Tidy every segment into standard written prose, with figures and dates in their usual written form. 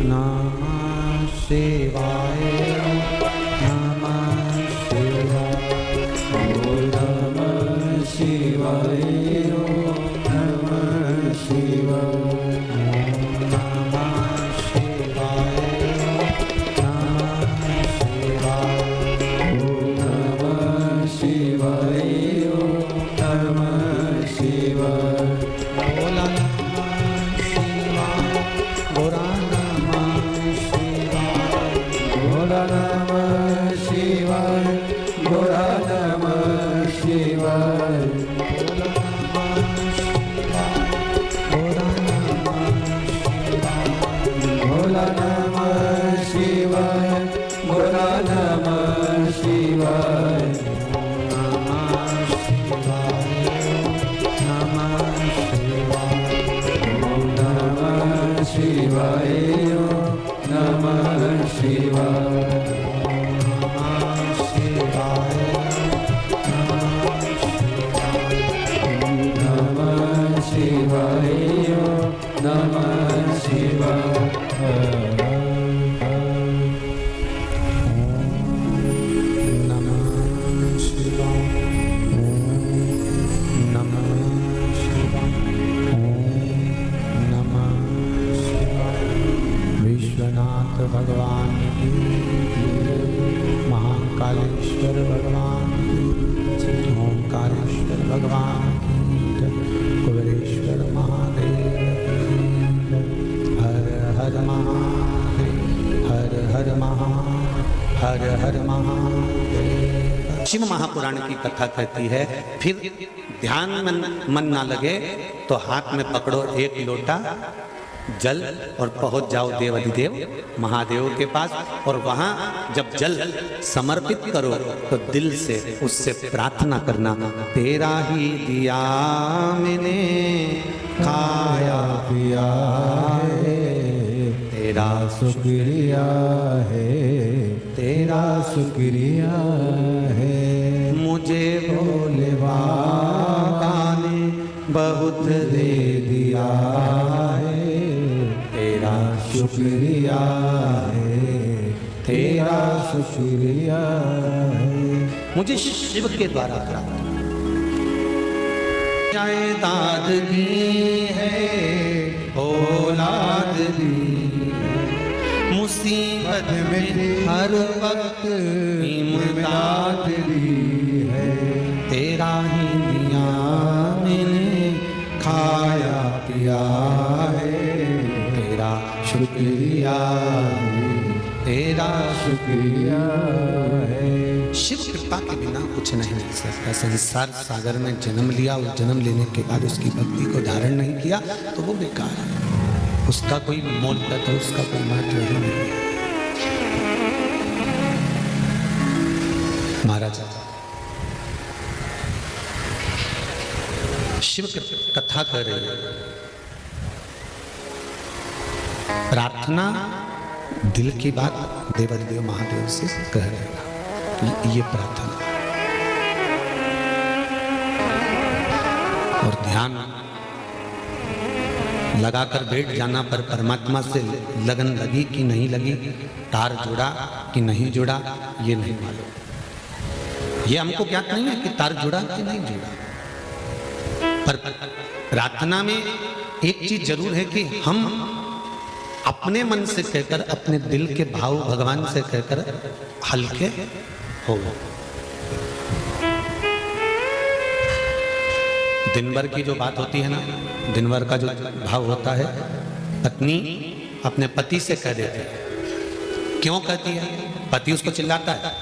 नमः शिवाय नमः शिवाय ओम नमः शिवाय नमः शिवाय भगवान की महाकालेश्वर भगवान की ओंकारेश्वर भगवान की कुबेरेश्वर महादेव की हर हर महादेव हर हर महादेव हर हर महादेव। शिव महापुराण की कथा कहती है, फिर ध्यान में मन ना लगे तो हाथ में पकड़ो एक लोटा जल और पहुंच जाओ देवाधिदेव महादेव के पास, और वहां जब जल समर्पित करो तो दिल से उससे प्रार्थना करना, तेरा ही दिया मैंने खाया पिया है, तेरा शुक्रिया है, तेरा शुक्रिया है, मुझे भोले बाबा ने बहुत दे दिया है, तेरा शुक्रिया है, तेरा शुक्रिया है, मुझे शिव के द्वारा प्राप्त जायदाद दी है, औलाद दी है, मुसीबत में हर वक्त इमदाद दी है, तेरा ही दिया मैंने खाया पिया है, तेरा शुक्रिया है, तेरा शुक्रिया है। शिव कृपा के बिना कुछ नहीं मिल सकता। संसार सागर में जन्म लिया और जन्म लेने के बाद उसकी भक्ति को धारण नहीं किया तो वो बेकार है, उसका कोई मोल तो उसका कोई महत्व ही नहीं है। महाराज शिव कथा कर रहे हैं, प्रार्थना दिल की बात देवाधिदेव महादेव से कह रहे हैं, ये प्रार्थना और ध्यान लगाकर बैठ जाना पर परमात्मा से लगन लगी कि नहीं लगी, तार जुड़ा कि नहीं जुड़ा, ये नहीं मालूम। ये हमको ज्ञात नहीं है कि तार जुड़ा कि नहीं जुड़ा, पर प्रार्थना में एक चीज जरूर है कि हम अपने मन से कहकर, अपने दिल के भाव भगवान से कहकर हल्के हो। दिन भर की जो बात होती है ना, दिन भर का जो भाव होता है, पत्नी अपने पति से कह देती है। क्यों कहती है? पति उसको चिल्लाता है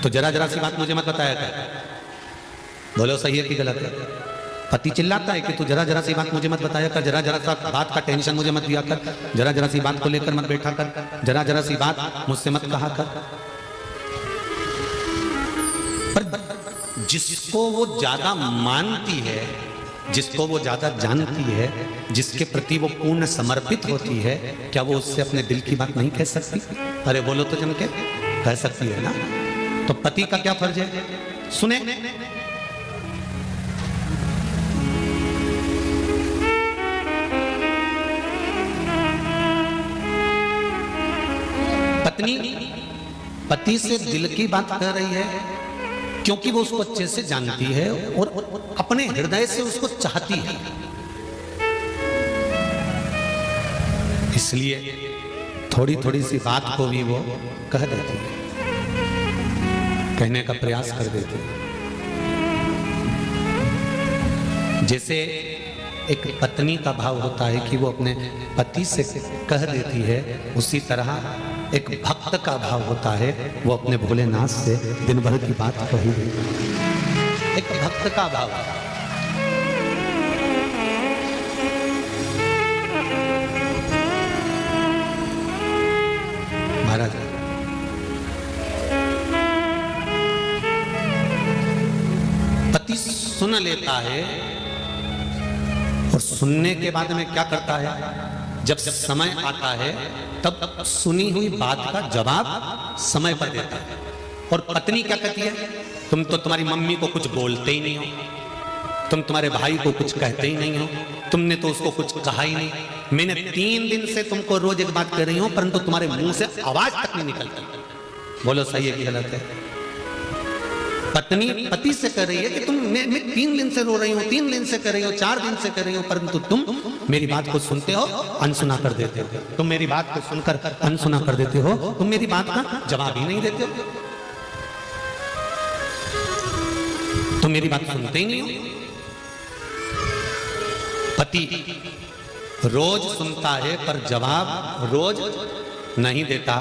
तो जरा जरा सी बात मुझे मत बताया कर, बोलो सही है कि गलत है? पति चिल्लाता है कि तू जरा जरा सी बात मुझे मत बताया कर, जरा जरा सा बात का टेंशन मुझे मत दिया कर, जरा जरा सी बात को लेकर मत बैठा कर, जरा जरा सी बात मुझसे मत कहा कर। पर जिसको वो ज्यादा मानती है, जिसको वो ज्यादा जानती है, जिसके प्रति वो पूर्ण समर्पित होती है, क्या वो उससे अपने दिल की बात नहीं कह सकती? अरे बोलो तो जम के कह सकती है ना। तो पति का क्या फर्ज है? सुने, पत्नी पति से दिल की बात कर रही है क्योंकि वो उसको अच्छे से जानती है और अपने हृदय से उसको चाहती है, इसलिए थोड़ी थोड़ी सी बात को भी वो कह देती है, कहने का प्रयास कर देती है। जैसे एक पत्नी का भाव होता है कि वो अपने पति से कह देती है, उसी तरह एक भक्त का भाव होता है, वो अपने भोलेनाथ से दिन भर की बात कही देती है। एक भक्त का भाव। महाराज पति सुन लेता है और सुनने के बाद में क्या करता है, जब समय आता है तब सुनी हुई बात का जवाब समय पर देता है। और पत्नी क्या कहती है, तुम तो तुम्हारी मम्मी को कुछ बोलते ही नहीं हो, तुम तुम्हारे भाई को कुछ कहते ही नहीं हो, तुमने तो उसको कुछ कहा ही नहीं, मैंने 3 दिन से तुमको रोज एक बात कर रही हूं परंतु तुम्हारे मुंह से आवाज तक नहीं निकलती। बोलो सही है कि गलत है? पत्नी पति से कह रही है कि तुम मैं 3 दिन से रो रही हूँ, 3 दिन से कर रही हो, 4 दिन से कर रही हो, परंतु तुम मेरी बात को सुनते हो, अनसुना कर देते हो। तुम मेरी बात को सुनकर अनसुना कर देते हो, तुम मेरी बात का जवाब ही नहीं देते हो, तुम मेरी बात सुनते ही नहीं हो। पति रोज सुनता है पर जवाब रोज नहीं देता।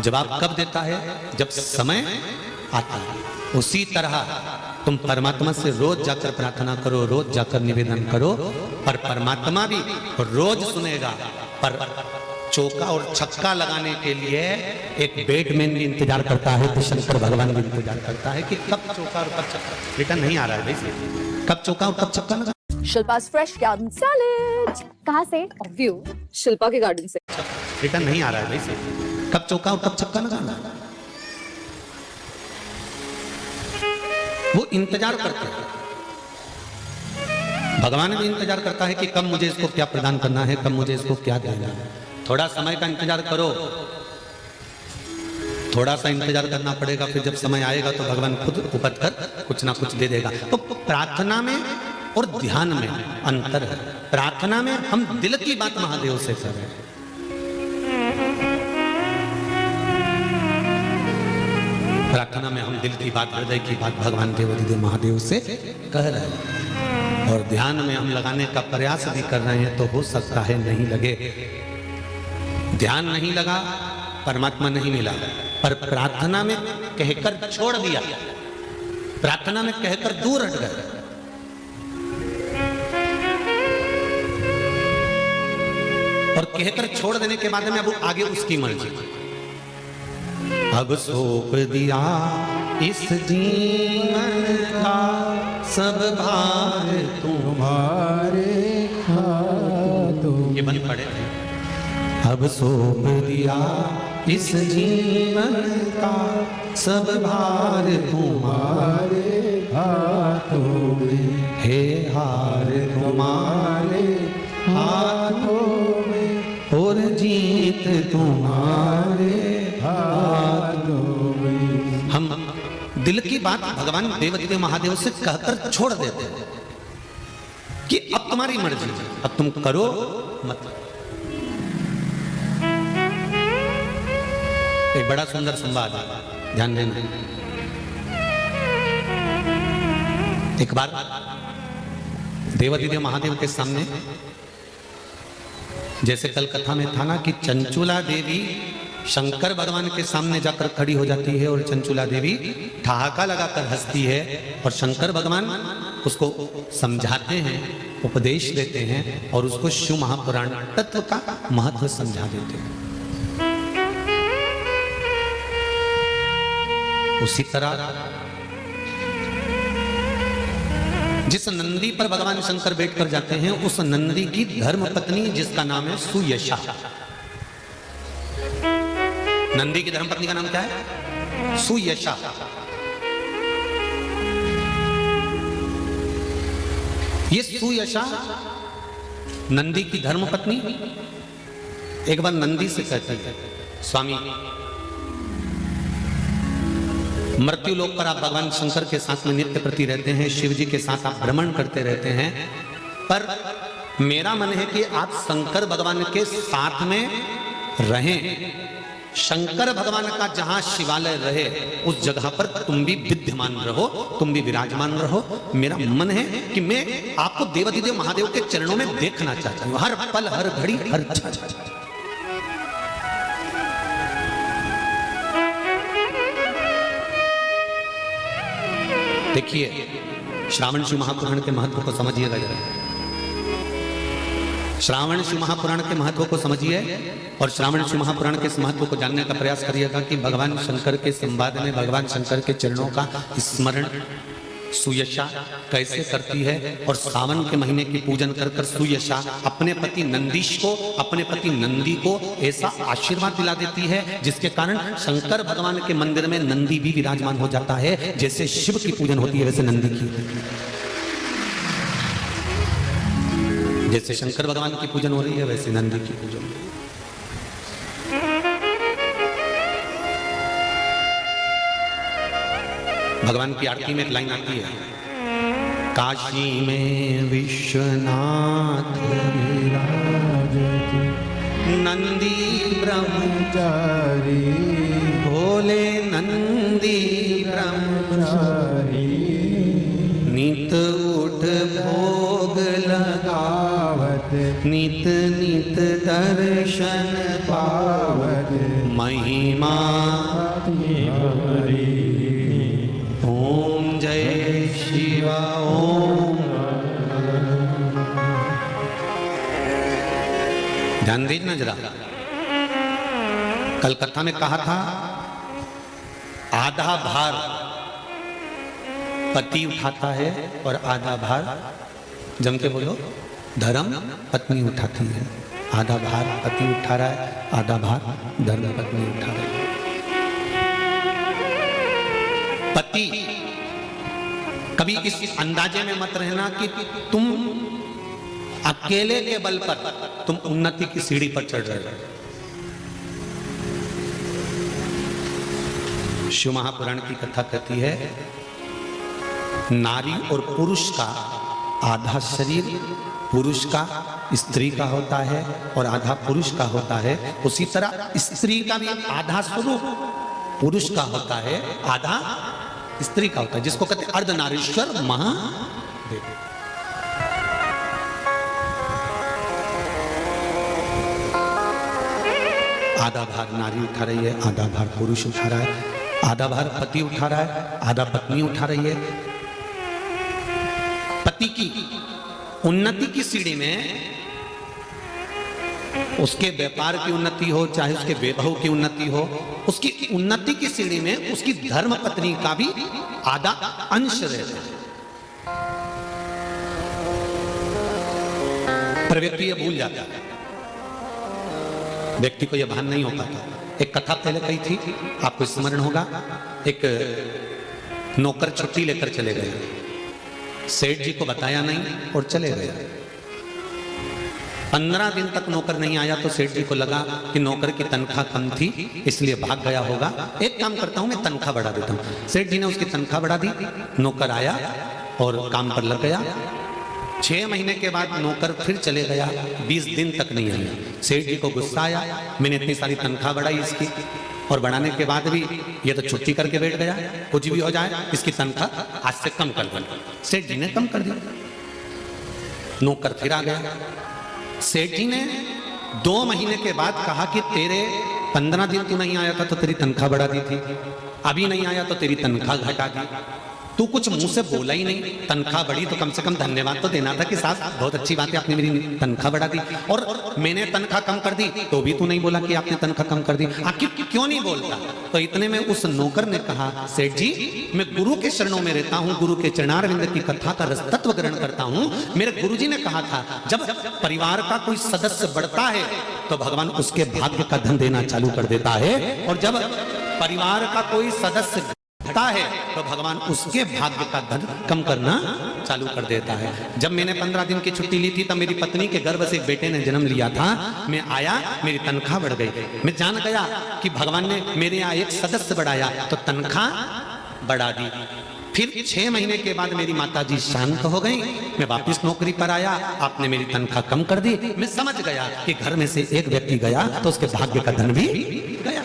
जवाब कब देता है? जब समय आता है। उसी तरह तुम परमात्मा से रोज जाकर प्रार्थना करो, रोज जाकर निवेदन करो, पर परमात्मा भी रोज सुनेगा। पर चौका और छक्का लगाने के लिए एक बैटमैन भी इंतजार करता है, तो शंकर भगवान भी इंतजार करता है कि कब चौका और कब छक्का। रिटर्न नहीं आ रहा है भाई, कब चौका और कब छक्का लगा। शिल्पा's fresh garden salad. कहाँ से? व्यू शिल्पा के गार्डन से। रिटर्न नहीं आ रहा है भाई, कब चौका और कब छक्का लगाना। वो इंतजार करते हैं, भगवान भी इंतजार करता है कि कब मुझे इसको क्या प्रदान करना है, कब मुझे इसको क्या देना है। थोड़ा समय का इंतजार करो, थोड़ा सा इंतजार करना पड़ेगा, फिर जब समय आएगा तो भगवान खुद उपट कर कुछ ना कुछ दे देगा। तो प्रार्थना में और ध्यान में अंतर है। प्रार्थना में हम दिल की बात महादेव से कर रहे हैं, प्रार्थना में हम दिल की बात, हृदय की बात भगवान देवाधिदेव महादेव से कह रहे हैं। और ध्यान में हम लगाने का प्रयास भी कर रहे हैं, तो हो सकता है नहीं लगे। ध्यान नहीं लगा, परमात्मा नहीं मिला, पर प्रार्थना में कहकर छोड़ दिया, प्रार्थना में कहकर दूर हट गए। और कहकर छोड़ देने के बाद में अब आगे उसकी मर्जी। अब सौंप दिया इस जीवन का सब भार तुम्हारे हाथों। ये बन पड़े थे। अब सौंप दिया इस जीवन का सब भार तुम्हारे हाथों में, हे हार तुम्हारे हाथों में और जीत तुम्हारे हाथों में। हम दिल की बात भगवान देवाधिदेव महादेव से कहकर छोड़ देते हैं कि अब तुम्हारी मर्जी, अब तुम करो मत। एक बड़ा सुंदर संवाद है, ध्यान देना। एक बार देवाधिदेव महादेव के सामने, जैसे कल कथा में था ना कि चंचुला देवी शंकर भगवान के सामने जाकर खड़ी हो जाती है और चंचुला देवी ठहाका लगाकर हंसती है और शंकर भगवान उसको समझाते हैं, उपदेश देते हैं और उसको शिव महापुराण तत्व का महत्व समझा देते हैं। उसी तरह जिस नंदी पर भगवान शंकर बैठकर जाते हैं, उस नंदी की धर्म पत्नी जिसका नाम है सुयशा। नंदी की धर्म पत्नी का नाम क्या है? सुयशा। ये सुयशा नंदी की धर्म पत्नी एक बार नंदी से कहती है, स्वामी मृत्यु लोक पर आप भगवान शंकर के साथ में नित्य प्रति रहते हैं, शिव जी के साथ आप भ्रमण करते रहते हैं, पर मेरा मन है कि आप शंकर भगवान के साथ में रहें। शंकर भगवान का जहां शिवालय रहे उस जगह पर तुम भी विद्यमान रहो, तुम भी विराजमान रहो। मेरा मन है कि मैं आपको देवाधिदेव महादेव के चरणों में देखना चाहता हूं, हर पल, हर घड़ी, हर क्षण। देखिए, श्रावण शिव महापुराण के महत्व को समझिएगा जरा। श्रावण शिव महापुराण के महत्व को समझिए और श्रावण शिव महापुराण के इस महत्व को जानने का प्रयास करिएगा कि भगवान शंकर के संवाद में भगवान शंकर के चरणों का स्मरण सुयशा कैसे करती है, और सावन के महीने की पूजन कर कर सुयशा अपने पति नंदीश को, अपने पति नंदी को ऐसा आशीर्वाद दिला देती है जिसके कारण शंकर भगवान के मंदिर में नंदी भी विराजमान हो जाता है। जैसे शिव की पूजन होती है वैसे नंदी की, जैसे शंकर भगवान की पूजन हो रही है वैसे नंदी की पूजन हो रही है। भगवान की आरती में एक लाइन आती है, काशी में विश्वनाथ विराजते, नंदी ब्रह्मचारी, भोले नंदी ब्रह्मचारी, नित उठ भोग लगावत, नित नित दर्शन पावत, महिमा ओम जय शिवा ओम। ध्यान दीजिए जरा, कल कथा में कहा था आधा भार पति उठाता है और आधा भार, जम के बोलो, धर्म पत्नी उठाती है। आधा भार पति उठा रहा है, आधा भार धर्म पत्नी उठा रही है। पति कभी इस अंदाजे में मत रहना कि तुम अकेले के बल पर तुम उन्नति की सीढ़ी पर चढ़ रहे हो। शिव महापुराण की कथा कहती है, नारी और पुरुष का आधा शरीर पुरुष का स्त्री का होता है और आधा पुरुष का होता है, उसी तरह स्त्री का भी आधा स्वरूप पुरुष का होता है, आधा स्त्री का होता है, जिसको कहते हैं अर्धनारीश्वर महादेव। आधा भार नारी उठा रही है, आधा भार पुरुष उठा रहा है, आधा भार पति उठा रहा है, आधा पत्नी उठा रही है। पति की उन्नति की सीढ़ी में उसके व्यापार की उन्नति हो, चाहे उसके वैभव की उन्नति हो, उसकी उन्नति की सीढ़ी में उसकी धर्म पत्नी का भी आधा अंश रहता है। पर व्यक्ति ये भूल जाता है, व्यक्ति को यह भान नहीं हो पाता। एक कथा पहले कही थी, आपको स्मरण होगा, एक नौकर छुट्टी लेकर चले गए, सेठ जी को बताया नहीं और चले गए। 15 दिन तक नौकर नहीं आया तो सेठ जी को लगा कि नौकर की तनख्वाह कम थी इसलिए भाग गया होगा, एक काम करता हूं मैं तनख्वाह बढ़ा देता हूं। सेठ जी ने उसकी तनख्वाह बढ़ा दी, नौकर आया और काम पर लग गया। 6 महीने के बाद नौकर फिर चले गया, 20 दिन तक नहीं आया। सेठ जी को गुस्सा आया, मैंने इतनी सारी तनख्वाह बढ़ाई इसकी, और बढ़ाने के बाद भी ये तो छुट्टी करके बैठ गया, कुछ भी हो जाए इसकी तनख्वाह आज से कम कर दो। सेठ जी ने कम कर दिया, नौकर फिर आ गया। सेठ जी ने 2 महीने के बाद कहा कि तेरे 15 दिन तू नहीं आया था तो तेरी तनख्वाह बढ़ा दी थी, अभी नहीं आया तो तेरी तनख्वाह घटा दी। तू कुछ मुंह से बोला ही नहीं, तनख्वाह बढ़ी तो कम से कम धन्यवाद तो देना था कि साहब बहुत अच्छी बात है आपने मेरी तनख्वाह बढ़ा दी, और मैंने तनख्वाह कम कर दी तो भी तू नहीं बोला कि आपने तनख्वाह कम कर दी, आखिर क्यों नहीं बोलता। तो इतने में उस नौकर ने कहा, सेठ जी मैं गुरु के चरणों में रहता हूँ, गुरु के चरणारविंद की कथा का रसतत्व ग्रहण करता हूँ। मेरे गुरुजी ने कहा था जब परिवार का कोई सदस्य बढ़ता है तो भगवान उसके भाग्य का धन देना चालू कर देता है, और जब परिवार का कोई सदस्य है तो भगवान उसके भाग्य का धन कम करना चालू कर देता है। जब मैंने 15 दिन की छुट्टी ली थी तब मेरी पत्नी के गर्भ से एक बेटे ने जन्म लिया था, मैं आया मेरी तनख्वाह बढ़ गई। मैं जान गया कि भगवान ने मेरे यहाँ एक सदस्य बढ़ाया तो तनख्वाह बढ़ा दी। फिर 6 महीने के बाद मेरी माताजी शांत हो गई, मैं वापस नौकरी पर आया, आपने मेरी तनख्वाह कम कर दी। मैं समझ गया कि घर में से एक व्यक्ति गया तो उसके भाग्य का धन भी गया।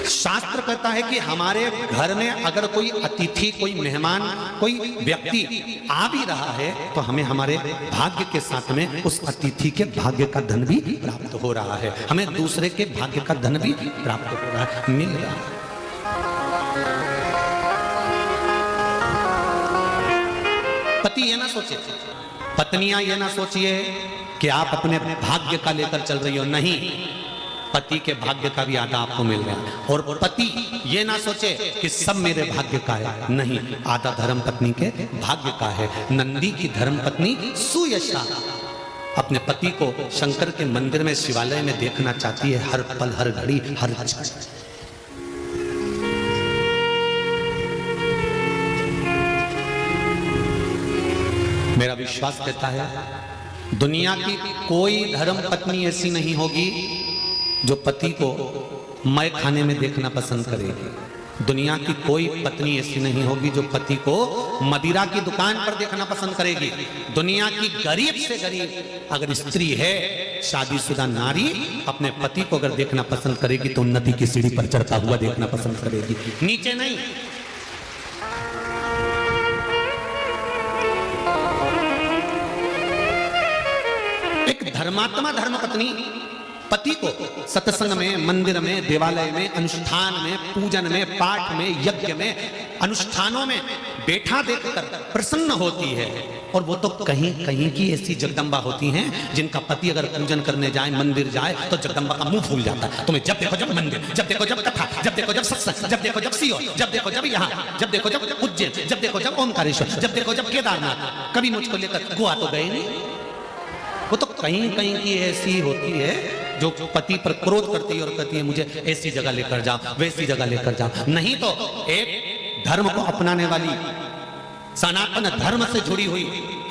शास्त्र कहता है कि हमारे घर में अगर कोई अतिथि, कोई मेहमान, कोई व्यक्ति आ भी रहा है तो हमें हमारे भाग्य के साथ में उस अतिथि के भाग्य का धन भी प्राप्त हो रहा है, हमें दूसरे के भाग्य का धन भी प्राप्त हो रहा है, मिल रहा है। पति ये ना सोचे, पत्नियां ये ना सोचिए कि आप अपने भाग्य का लेकर चल रही हो, नहीं, पति के भाग्य का भी आधा आपको मिल रहा है। और पति ये ना सोचे कि सब मेरे भाग्य का है, नहीं, आधा धर्म पत्नी के भाग्य का है। नंदी की धर्म पत्नी सुयशा अपने पति को शंकर के मंदिर में, शिवालय में देखना चाहती है, हर पल, हर घड़ी, हर क्षण। मेरा विश्वास कहता है दुनिया की कोई धर्म पत्नी ऐसी नहीं होगी जो पति को मय खाने में देखना पसंद करेगी। दुनिया की कोई पत्नी ऐसी नहीं होगी जो पति को मदिरा की दुकान पर देखना पसंद करेगी। दुनिया की गरीब से गरीब अगर स्त्री है, शादीशुदा नारी, अपने पति को अगर देखना पसंद करेगी तो उन्नति की सीढ़ी पर चढ़ता हुआ देखना पसंद करेगी, नीचे नहीं। एक धर्मात्मा धर्मपत्नी पति को सत्संग में, मंदिर में, देवालय में, अनुष्ठान में, पूजन में, पाठ में, यज्ञ में, अनुष्ठानों में बैठा देखकर प्रसन्न होती है। और वो तो कहीं कहीं की ऐसी जगदम्बा होती हैं जिनका पति अगर पूजन करने जाए, मंदिर जाए तो जगदम्बा का मुंह फूल जाता है। तुम्हें जब देखो जब मंदिर, जब देखो जब कथा, जब देखो जब सत्संग, जब देखो जब सीओ, जब देखो जब यहाँ, जब देखो जब उज्जैन, जब देखो जब ओमकारेश्वर, जब देखो जब केदारनाथ, कभी मुझको लेकर गोवा तो गए नहीं। वो तो कहीं कहीं की ऐसी होती है जो पति पर क्रोध करती है और कहती है मुझे ऐसी जगह लेकर जाओ, वैसी जगह लेकर जाओ। नहीं तो एक धर्म को अपनाने वाली, सनातन धर्म से जुड़ी हुई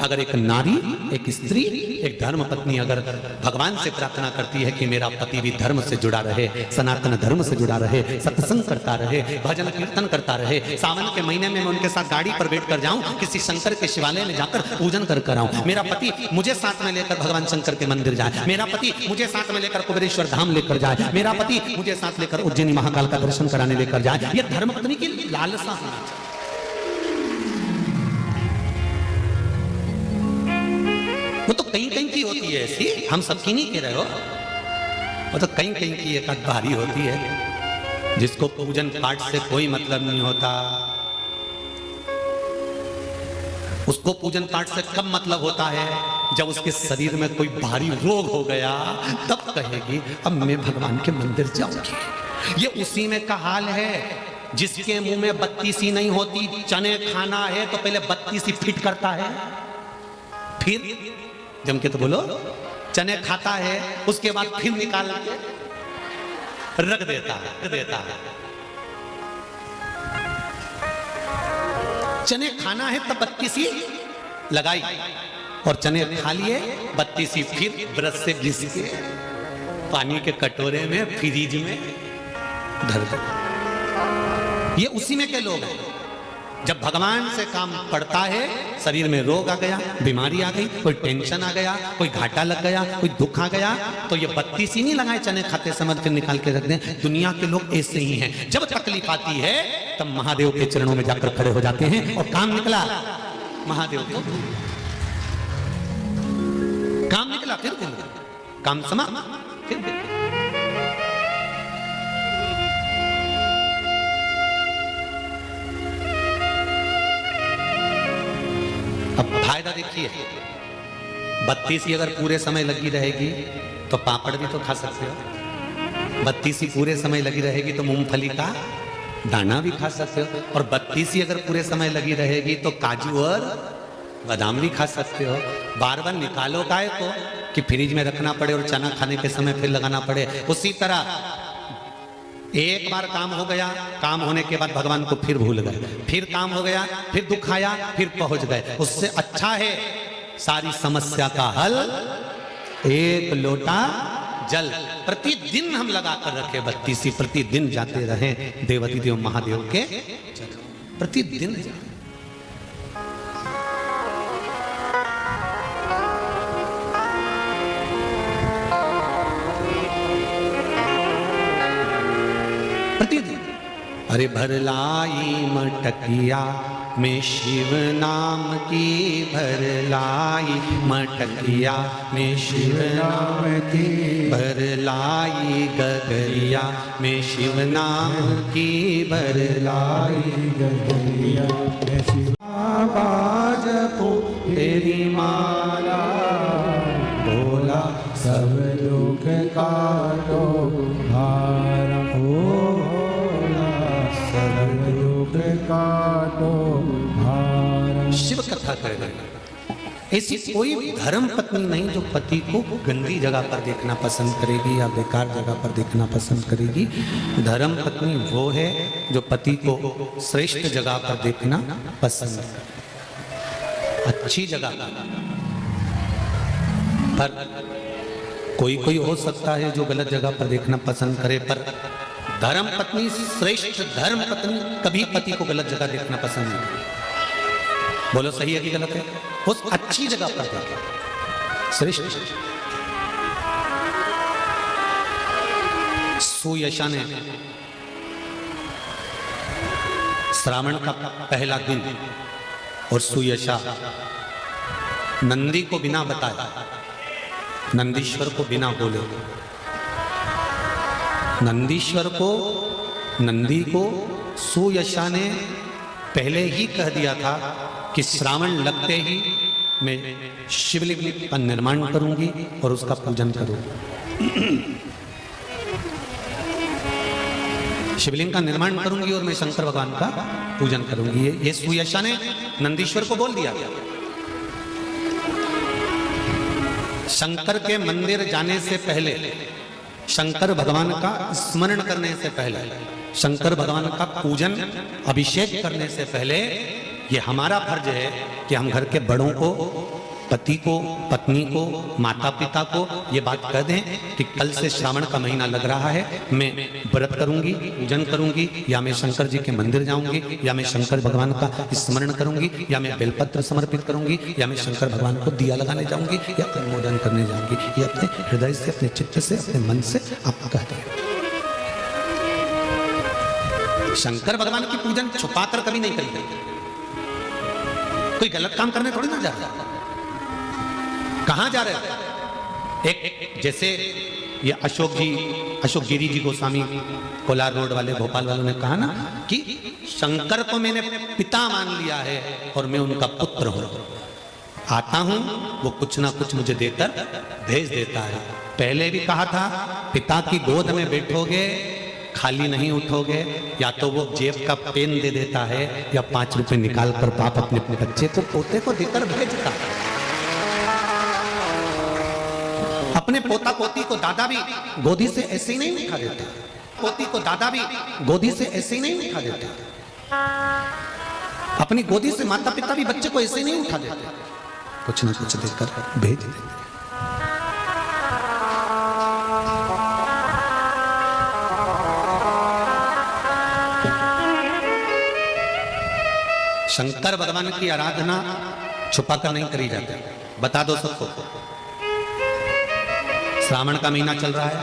अगर एक नारी, एक स्त्री, एक धर्म पत्नी अगर भगवान से प्रार्थना करती है कि मेरा पति भी धर्म से जुड़ा रहे, सनातन धर्म से जुड़ा रहे, सत्संग करता रहे, भजन कीर्तन करता रहे, सावन के महीने में मैं उनके साथ गाड़ी पर बैठ कर जाऊं, किसी शंकर के शिवालय में जाकर पूजन कर कर आऊं, मेरा पति मुझे साथ में लेकर भगवान शंकर के मंदिर जाए, मेरा पति मुझे साथ में लेकर कुबेरेश्वर धाम लेकर जाए, मेरा पति मुझे साथ लेकर उज्जैनी महाकाल का दर्शन कराने लेकर जाए, यह धर्म पत्नी की लालसा होना चाहिए। वो तो कहीं कहीं की होती है ऐसी, हम सबकी नहीं कह रहे हो, वो तो कहीं कहीं की एक भारी होती है जिसको पूजन पाठ से कोई मतलब नहीं होता। उसको पूजन पाठ से कब मतलब होता है जब उसके शरीर में कोई भारी रोग हो गया, तब कहेगी अब मैं भगवान के मंदिर जाऊंगी। ये उसी में का हाल है जिसके मुंह में बत्ती सी नहीं होती, चने खाना है तो पहले बत्ती सी फिट करता है, फिर जम के तो बोलो, चने खाता है उसके बाद फिर निकाल के रख देता है। चने खाना है तब बत्ती सी लगाई और चने खा लिए, बत्ती सी फिर ब्रश से घिस के पानी के कटोरे में फ्रिज में धर दो। ये उसी में के लोग हैं। जब भगवान से काम पड़ता है, शरीर में रोग आ गया, बीमारी आ गई, कोई टेंशन आ गया, कोई घाटा लग गया, कोई दुख आ गया, तो ये बत्ती सी नहीं लगाए चने खाते समय फिर निकाल के रख दें। दुनिया के लोग ऐसे ही हैं। जब तकलीफ आती है तब महादेव के चरणों में जाकर खड़े हो जाते हैं और काम निकला, महादेव को काम निकला, फिर काम समाप्त, फिर अब फायदा देखिए, बत्ती सी अगर पूरे समय लगी रहेगी तो पापड़ भी तो खा सकते हो, बत्ती सी पूरे समय लगी रहेगी तो मूंगफली का दाना भी खा सकते हो, और बत्ती सी अगर पूरे समय लगी रहेगी तो काजू और बादाम भी खा सकते हो। बार बार निकालो काहे को कि फ्रिज में रखना पड़े और चना खाने के समय फिर लगाना पड़े। उसी तरह एक बार काम हो गया, काम होने के बाद भगवान को फिर भूल गए, फिर काम हो गया, फिर दुख आया, फिर पहुंच गए। उससे अच्छा है सारी समस्या का हल एक लोटा जल प्रतिदिन हम लगा कर रखे, बत्ती सी प्रतिदिन जाते रहे देवती देव महादेव के प्रतिदिन। प्रतिदिन। अरे भरलाई मटकिया में शिव नाम की, भरलाई मटकिया में शिव नाम की, भरलाई गगरिया में शिव नाम की, भरलाई गगरिया में शिव आवाज को तेरी माला, बोला सब लोग का तो भारा, भोला सब लोग का तो भारा। शिव कथा कर रहे। ऐसी कोई धर्म पत्नी नहीं जो पति को गंदी जगह पर देखना पसंद करेगी या बेकार जगह पर देखना पसंद करेगी। धर्म पत्नी वो है जो पति को श्रेष्ठ जगह पर देखना पसंद करे, अच्छी जगह पर। कोई हो सकता है जो गलत जगह पर देखना पसंद करे, पर धर्म पत्नी, श्रेष्ठ धर्म पत्नी कभी पति को गलत जगह देखना पसंद नहीं करे। बोलो सही है कि गलत है? उस अच्छी जगह पर देखे, श्रेष्ठ। सुयशा ने श्रावण का पहला दिन और सुयशा नंदी को बिना बताए, नंदीश्वर को बिना बोले, नंदीश्वर को, नंदी को सुयशा ने पहले ही कह दिया था कि श्रावण लगते ही मैं शिवलिंग का निर्माण करूंगी और उसका पूजन करूंगी। शिवलिंग का निर्माण करूंगी और मैं शंकर भगवान का पूजन करूंगी। ये सुयशा ने नंदीश्वर को बोल दिया। शंकर के मंदिर जाने से पहले, शंकर भगवान का स्मरण करने से पहले, शंकर भगवान का पूजन अभिषेक करने से पहले ये हमारा फर्ज है कि हम घर के बड़ों को, पति को, पत्नी को, माता पिता को ये बात कह दें कि कल से श्रावण का महीना लग रहा है, मैं व्रत करूंगी, पूजन करूंगी, या मैं शंकर जी के मंदिर जाऊंगी, या मैं शंकर भगवान का स्मरण करूंगी, या मैं बेलपत्र समर्पित करूंगी, या मैं शंकर भगवान को दिया लगाने जाऊंगी, या अनुमोदन करने जाऊंगी। ये अपने हृदय से, अपने चित्त से, अपने मन से आप कहते हैं। शंकर भगवान की पूजन छुपाकर कभी नहीं करेंगे। कोई गलत काम करने थोड़ी ना जा रहा। कहां जा रहे हैं? एक जैसे ये अशोक गिरी जी गोस्वामी कोलार रोड वाले, भोपाल वालों ने कहा ना कि शंकर को मैंने पिता मान लिया है और मैं उनका पुत्र हूं। आता हूं वो कुछ ना कुछ मुझे देकर भेज देता है। पहले भी कहा था, पिता की गोद में बैठोगे खाली नहीं उठोगे, या तो वो जेब का पेन दे देता है या 5 रुपए निकाल कर बाप अपने बच्चे को, पोते को देकर भेजता। अपने पोता पोती को दादा भी गोदी से ऐसे ही नहीं उठा देता। पोती को दादा भी गोदी से ऐसे ही नहीं उठा देता। अपनी गोदी से माता पिता भी बच्चे को ऐसे ही नहीं उठा देते, कुछ ना कुछ देकर भेज देते। शंकर भगवान की आराधना छुपाकर नहीं करी जाती। बता दो सबको, श्रावण का महीना चल रहा है,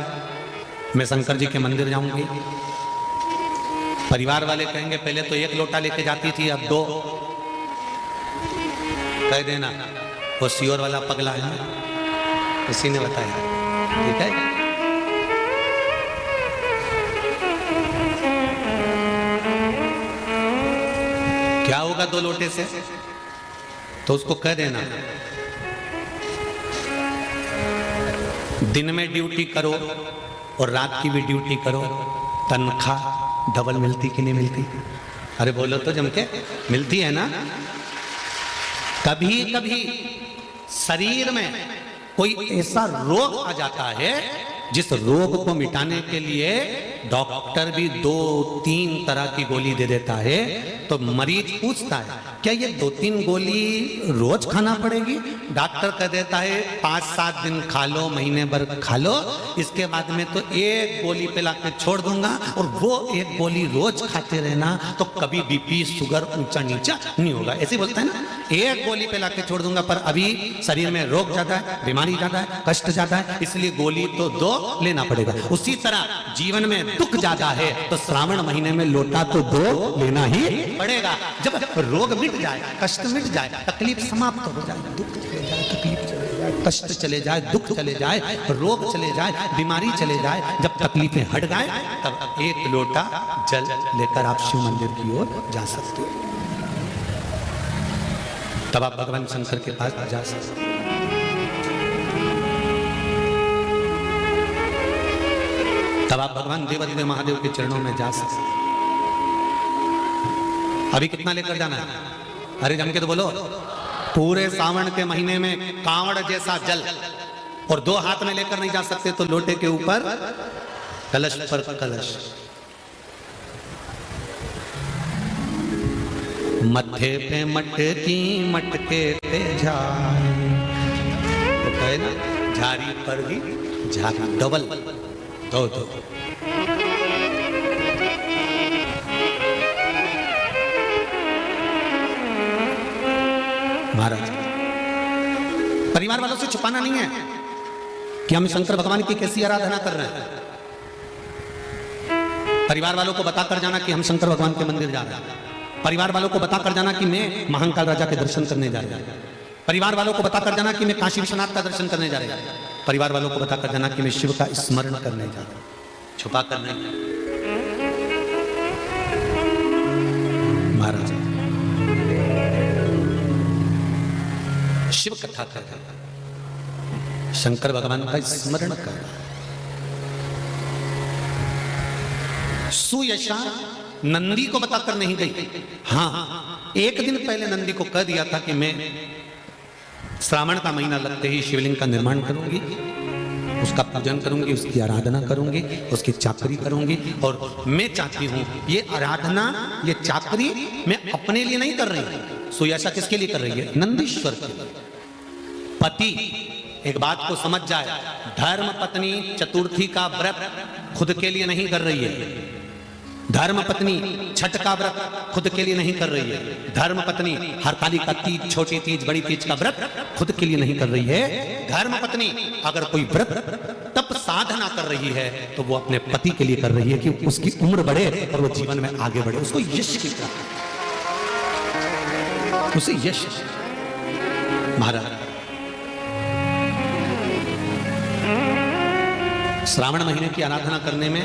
मैं शंकर जी के मंदिर जाऊंगी। परिवार वाले कहेंगे पहले तो 1 लोटा लेके जाती थी, अब 2। कह देना वो सियोर वाला पगला है, किसी ने बताया, ठीक है। क्या होगा 2 लोटे से? तो उसको कह देना दिन में ड्यूटी करो और रात की भी ड्यूटी करो, तनख्वाह डबल मिलती कि नहीं मिलती? अरे बोलो तो जम के, मिलती है ना। कभी कभी शरीर में कोई ऐसा रोग आ जाता है जिस रोग को मिटाने के लिए डॉक्टर भी 2-3 तरह की गोली दे देता है। तो मरीज पूछता है क्या ये 2-3 गोली रोज खाना पड़ेगी? डॉक्टर कह देता है 5-7 दिन खा लो, महीने भर खा लो, इसके बाद में तो एक गोली पिला के छोड़ दूंगा, और वो एक गोली रोज खाते रहना तो कभी बीपी शुगर ऊंचा नीचा नहीं होगा, ऐसे बोलता है ना। एक गोली पिला के छोड़ दूंगा, पर अभी शरीर में रोग ज्यादा है, बीमारी ज्यादा है, कष्ट ज्यादा है, इसलिए गोली तो 2 लेना पड़ेगा। उसी तरह जीवन में दुख ज्यादा है तो श्रावण महीने में लोटा तो 2 लेना ही पड़ेगा। जब रोग मिट जाए, कष्ट मिट जाए, तकलीफ समाप्त हो जाए, दुख चले जाए, तकलीफ चले जाए, कष्ट चले जाए, दुख चले जाए, रोग चले जाए, बीमारी चले जाए, जब तकलीफें हट जाए, तब 1 लोटा जल लेकर आप शिव मंदिर की ओर जा सकते हो। तब आप भगवान शंकर के पास जा सकते हो। तब आप भगवान देवादिदेव महादेव के चरणों में जा सकते हैं। अभी कितना लेकर जाना है? अरे जम के तो बोलो। पूरे सावन के महीने में कांवड़ जैसा जल, और 2 हाथ में लेकर नहीं जा सकते तो लोटे के ऊपर कलश पर कलश। मत्थे पे मटकी मटके पे झारी, तो कहे ना झारी पर भी झारी, डबल 2-2। महाराज परिवार वालों से छुपाना नहीं है कि हम शंकर भगवान की कैसी आराधना कर रहे हैं। परिवार वालों को बताकर जाना कि हम शंकर भगवान के मंदिर जा रहे हैं। परिवार वालों को बताकर जाना कि मैं महाकाल राजा के दर्शन करने जा रहा हूं। परिवार वालों को बताकर जाना कि मैं काशी विश्वनाथ का दर्शन करने जा रहा हूं। परिवार वालों को बताकर जाना कि मैं शिव का स्मरण करने जा रहा हूं। छुपा कर नहीं। महाराज शिव कथा कर रहा है, शंकर भगवान का स्मरण कर रहा है। सुयशा नंदी को बताकर नहीं गई। हाँ, एक दिन पहले नंदी को कह दिया था कि मैं श्रावण का महीना लगते ही शिवलिंग का निर्माण करूंगी, उसका पूजन करूंगी, उसकी आराधना करूंगी, उसकी चाकरी करूंगी। और मैं चाहती हूं ये आराधना, ये चाकरी मैं अपने लिए नहीं कर रही। सुयशा किसके लिए कर रही है? नंदीश्वर के लिए। पति एक बात को समझ जाए, धर्म पत्नी चतुर्थी का व्रत खुद के लिए नहीं कर रही है। धर्म पत्नी छठ का व्रत खुद के लिए नहीं कर रही है। धर्म पत्नी हरतालिका तीज, छोटी तीज, बड़ी तीज का व्रत खुद के लिए नहीं कर रही है। धर्म पत्नी अगर कोई व्रत तप साधना कर रही है तो वो अपने पति के लिए कर रही है कि उसकी उम्र बढ़े और वो जीवन में आगे बढ़े, उसको यश की प्राप्ति, उसे यश। महाराज श्रावण महीने की आराधना करने में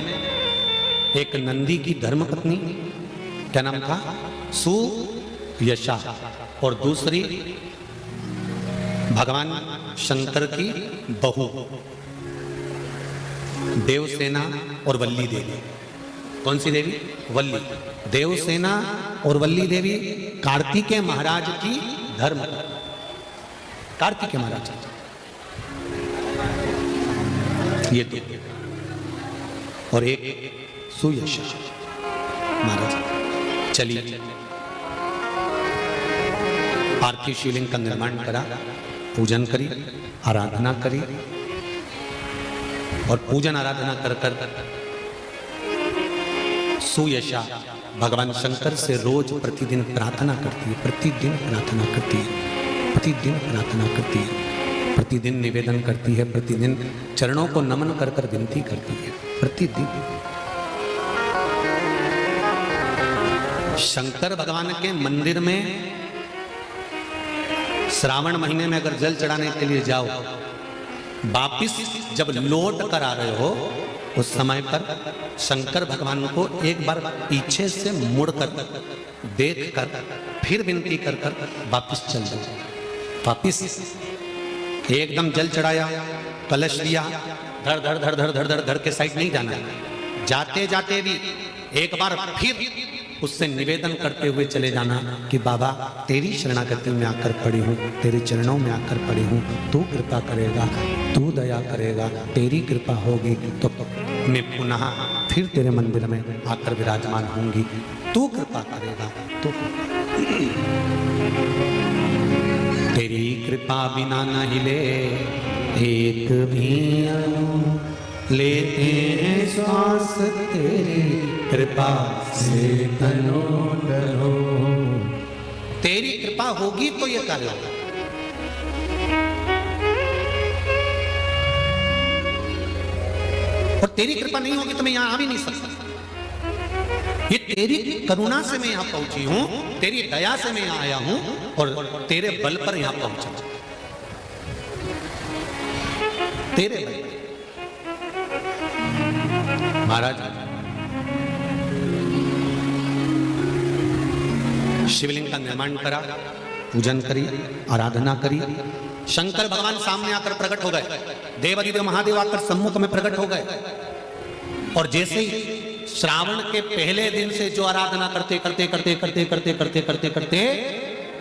एक नंदी की धर्मपत्नी, क्या नाम था? सुयशा, और दूसरी भगवान शंकर की बहू देवसेना और वल्ली देवी। कौन सी देवी? वल्ली। देवसेना और वल्ली देवी कार्तिकेय महाराज की धर्म, कार्तिकेय महाराज ये दो, और एक सुयशा महाराज। चलिए आरती शिवलिंग का निर्माण करा, पूजन करी, आराधना करी, और पूजन आराधना कर कर सुयशा भगवान शंकर से रोज प्रतिदिन प्रार्थना करती है, प्रतिदिन प्रार्थना करती है, प्रतिदिन प्रार्थना करती है, प्रतिदिन निवेदन करती है, प्रतिदिन चरणों को नमन कर कर विनती करती है, प्रतिदिन। शंकर भगवान के मंदिर में श्रावण महीने में अगर जल चढ़ाने के लिए जाओ, वापिस जब लौट कर आ रहे हो उस समय पर शंकर भगवान को एक बार पीछे से मुड़कर देख कर फिर विनती कर कर वापिस चल जाओ। वापिस एकदम जल चढ़ाया, कलश लिया, धड़ धड़ धड़ धड़ धड़ धड़ धड़ के साइड नहीं जाना है। जाते जाते भी एक बार फिर उससे निवेदन करते हुए चले जाना कि बाबा तेरी शरणागति में आकर पड़ी हूँ, तेरे चरणों में आकर पड़ी हूँ, तू कृपा करेगा, तू दया करेगा, तेरी कृपा होगी तो मैं पुनः फिर तेरे मंदिर में आकर विराजमान होंगी। तू कृपा करेगा तो तेरी कृपा बिना न हिले एक भी अणु, लेते हैं श्वास तेरी कृपा से तनो डरो। तेरी कृपा होगी तो ये कार्य होगा। और तेरी कृपा नहीं होगी तो मैं यहां आ भी नहीं सकता। ये तेरी करुणा से मैं यहां पहुंची हूं, तेरी दया से मैं यहां आया हूं और तेरे बल पर यहां पहुंचा। तेरे बल पर। महाराज शिवलिंग का निर्माण करा, पूजन करी, आराधना करी। शंकर भगवान सामने आकर प्रकट हो गए। देवादिदेव महादेव आकर सम्मुख में प्रकट हो गए। और जैसे ही श्रावण के पहले दिन से जो आराधना करते करते करते करते करते करते करते करते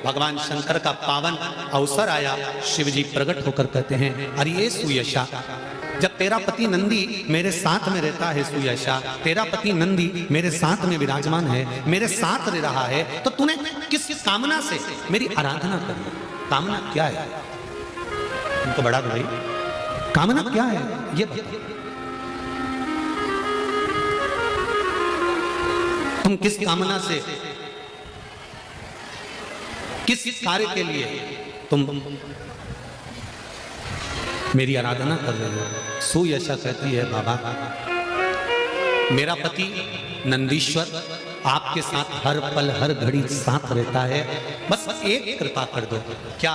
भगवान शंकर का पावन अवसर आया, शिव जी प्रकट होकर कहते हैं, अरे सुयशा, जब तेरा पति नंदी मेरे साथ में रहता है, सुयशा तेरा पति नंदी मेरे साथ में विराजमान है, मेरे साथ रह रहा है, तो तूने किस कामना से मेरी आराधना कर? कामना क्या है? तुमको बड़ा भाई, कामना क्या है ये बता। तुम किस कामना से, किस कार्य के लिए तुम मेरी आराधना कर रहे हो? सुयशा कहती है, बाबा मेरा पति नंदीश्वर आपके साथ हर पल हर घड़ी साथ रहता है, बस एक कृपा कर दो। क्या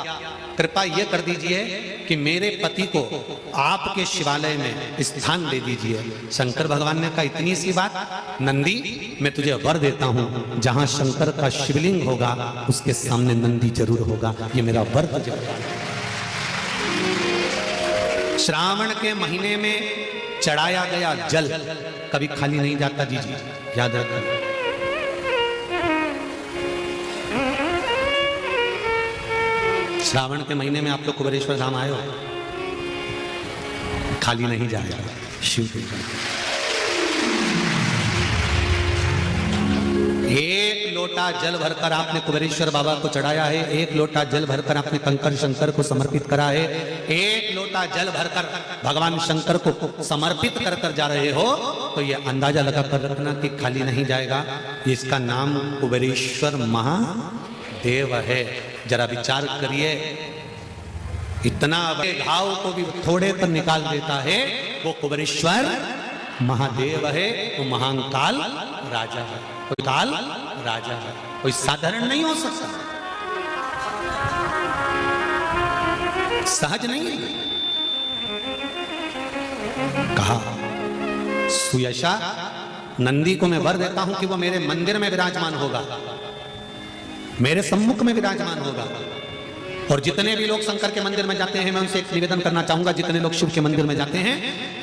कृपा ये कर दीजिए कि मेरे पति को आपके शिवालय में स्थान दे दीजिए। शंकर भगवान ने कहा, इतनी सी बात? नंदी मैं तुझे वर देता हूं, जहां शंकर का शिवलिंग होगा उसके सामने नंदी जरूर होगा, ये मेरा वर तुझे। श्रावण के महीने में चढ़ाया गया जल कभी खाली नहीं जाता, जी जी याद रखना। श्रावण के महीने में आप लोग कुबेरेश्वर धाम आए हो, खाली नहीं जाएगा शिव के। एक लोटा जल भरकर आपने कुबेरेश्वर बाबा को चढ़ाया है, एक लोटा जल भरकर आपने कंकर शंकर को समर्पित करा है, एक लोटा जल भरकर भगवान शंकर को समर्पित कर कर जा रहे हो, तो ये अंदाजा लगा कर रखना कि खाली नहीं जाएगा। इसका नाम कुबेरेश्वर महादेव है। जरा विचार करिए, इतना घाव को भी थोड़े पर निकाल देता है वो कुबेरेश्वर महादेव है, वो महाकाल राजा है, कोई काल राजा है, कोई साधारण नहीं हो सकता, सहज नहीं है। कहा सुयशा नंदी को मैं वर देता हूं कि वो मेरे मंदिर में विराजमान होगा, मेरे सम्मुख में विराजमान होगा। और जितने भी लोग शंकर के मंदिर में जाते हैं, मैं उनसे एक निवेदन करना चाहूंगा, जितने लोग शिव के मंदिर में जाते हैं,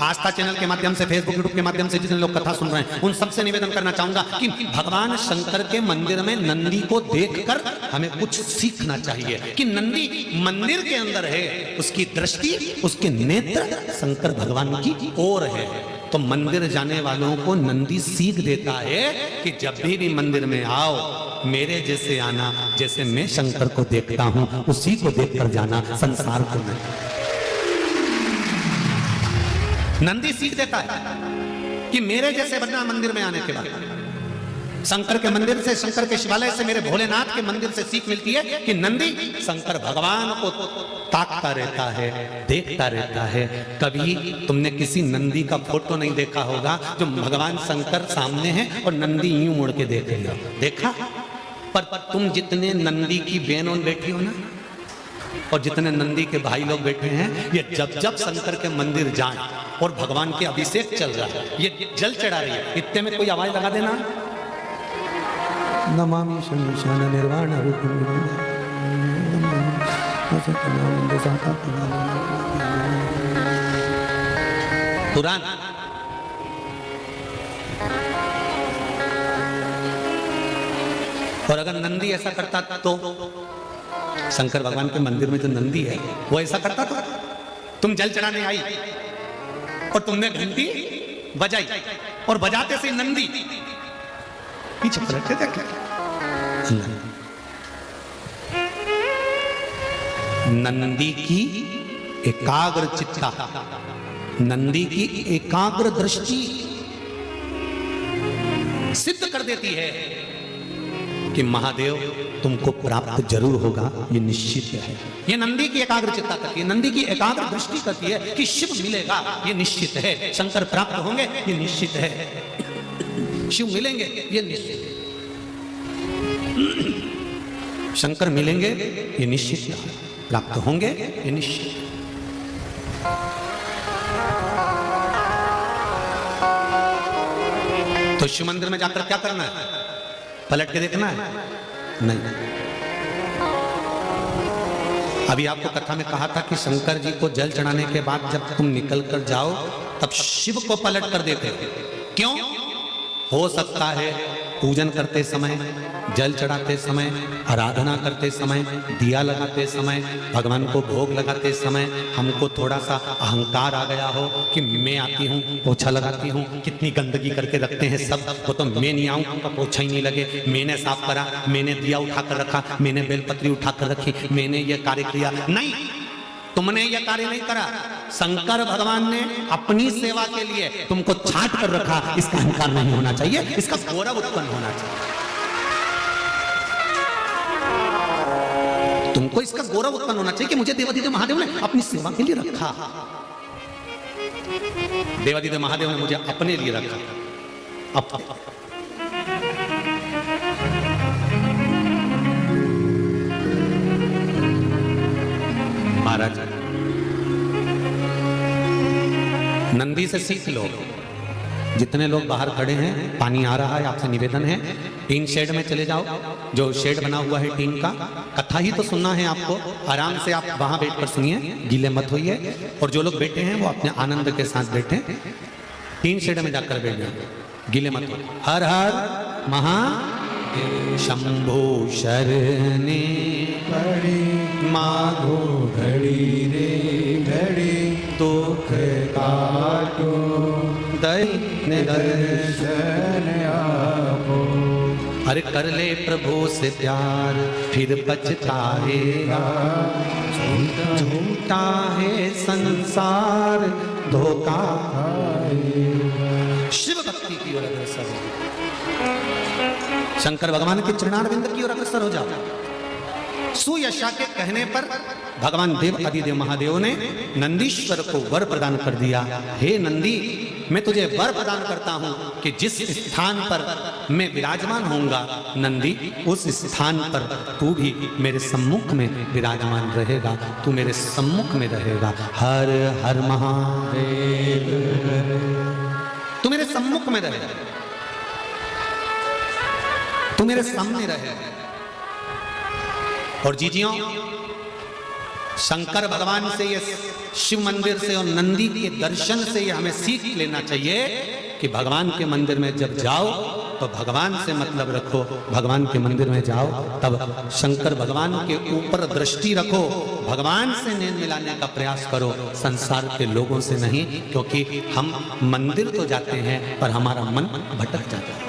आस्था चैनल के माध्यम से, फेसबुक यूट्यूब के माध्यम से जितने लोग कथा सुन रहे हैं, उन सबसे निवेदन करना चाहूंगा कि भगवान शंकर के मंदिर में नंदी को देखकर हमें कुछ सीखना चाहिए कि नंदी मंदिर के अंदर है, उसकी दृष्टि, उसके नेत्र शंकर भगवान की ओर है। तो मंदिर जाने वालों को नंदी सीख देता है कि जब भी मंदिर में आओ, मेरे जैसे आना, जैसे मैं शंकर को देखता हूं उसी को देखकर जाना, संसार को नहीं। नंदी सीख देता है कि मेरे जैसे बनना मंदिर में आने के बाद। शंकर के मंदिर से, शंकर के शिवालय से, मेरे भोलेनाथ के मंदिर से सीख मिलती है कि नंदी शंकर भगवान को ताकता रहता है, देखता रहता है। कभी तुमने किसी नंदी का फोटो नहीं देखा होगा जो भगवान शंकर सामने है और नंदी यूं मुड़ के देख रही हो, देखा? पर तुम जितने नंदी की बहनों बैठी हो ना, और जितने नंदी के भाई लोग बैठे हैं, ये जब जब शंकर के मंदिर जाएं और भगवान के अभिषेक चल रहा है, ये जल चढ़ा रही है, इतने में कोई आवाज लगा देना, नमामि शंकर निर्वाण तुरंत और अगर नंदी ऐसा करता तो शंकर भगवान के मंदिर में जो नंदी है वो ऐसा करता तो तुम जल चढ़ाने आई और तुमने घंटी बजाई और बजाते से नंदी पीछे पलटते थे। नंदी की एकाग्र चित्ता, नंदी की एकाग्र दृष्टि सिद्ध कर देती है कि महादेव तुमको प्राप्त जरूर होगा, ये निश्चित है। ये नंदी की एकाग्र चित्ता करती है, नंदी की एकाग्र दृष्टि करती है कि शिव मिलेगा, ये निश्चित है। शंकर प्राप्त होंगे, ये निश्चित है। शिव मिलेंगे, ये निश्चित है। शंकर मिलेंगे, ये निश्चित है। प्राप्त होंगे, ये निश्चित है। तो शिव मंदिर में जाकर क्या करना है? पलट के देखना है? नहीं। अभी आपको कथा में कहा था कि शंकर जी को जल चढ़ाने के बाद जब तुम निकल कर जाओ तब शिव को पलट कर देते। क्यों? हो सकता है पूजन करते समय, जल चढ़ाते समय, आराधना करते समय, दिया लगाते समय, भगवान को भोग लगाते समय हमको थोड़ा सा अहंकार आ गया हो कि मैं आती हूँ, पोछा लगाती हूँ, कितनी गंदगी करके रखते हैं सब, वो तो मैं नहीं आऊँ तो पोछा ही नहीं लगे, मैंने साफ करा, मैंने दिया उठाकर रखा, मैंने बेलपत्री उठाकर रखी, मैंने ये कार्य किया। नहीं, तुमने यह कार्य नहीं करा। शंकर भगवान ने अपनी सेवा के लिए तुमको छांट कर रखा। इसका अहंकार नहीं होना चाहिए, इसका गौरव उत्पन्न होना चाहिए। तुमको इसका गौरव उत्पन्न होना चाहिए कि मुझे देवादिदेव महादेव ने अपनी सेवा के लिए रखा। देवादिदेव महादेव ने मुझे अपने लिए रखा। महाराज, नंदी से सीख लो। जितने लोग बाहर खड़े हैं, पानी आ रहा है, आपसे निवेदन है टीन शेड में चले जाओ। जो शेड बना हुआ है टीन का, कथा ही तो सुनना है आपको, आराम से आप वहां बैठकर सुनिए, गीले मत होइए। और जो लोग बैठे हैं वो अपने आनंद के साथ बैठे, टीन शेड में जाकर बैठ जाए, गीले मत हो। हर हर महा शंभो शरणे पड़ी माधो घड़ी रे घड़ी दुख काटो दैन दर्शन आपो। अरे कर ले प्रभु से प्यार फिर पछताएगा, झूठा है संसार धोखा। शिव भक्ति की ओर अग्रसर हो, शंकर भगवान के चरणारविंद की ओर अग्रसर हो जाओ। सुयशा के कहने पर भगवान देव आदिदेव महादेव ने नंदीश्वर को वर प्रदान कर दिया। हे नंदी, मैं तुझे वर प्रदान करता हूं कि जिस स्थान पर मैं विराजमान होऊंगा, नंदी उस स्थान पर तू भी मेरे सम्मुख में विराजमान रहेगा, तू मेरे सम्मुख में रहेगा। हर हर महादेव, तू मेरे सम्मुख में रहेगा, तू मेरे सामने रहेगा। और जीजियों, शंकर भगवान से, ये शिव मंदिर से और नंदी के दर्शन से ये हमें सीख लेना चाहिए कि भगवान के मंदिर में जब जाओ तो भगवान से मतलब रखो। भगवान के मंदिर में जाओ तब शंकर भगवान के ऊपर दृष्टि रखो, भगवान से नैन मिलाने का प्रयास करो, संसार के लोगों से नहीं। क्योंकि हम मंदिर तो जाते हैं पर हमारा मन भटक जाता है।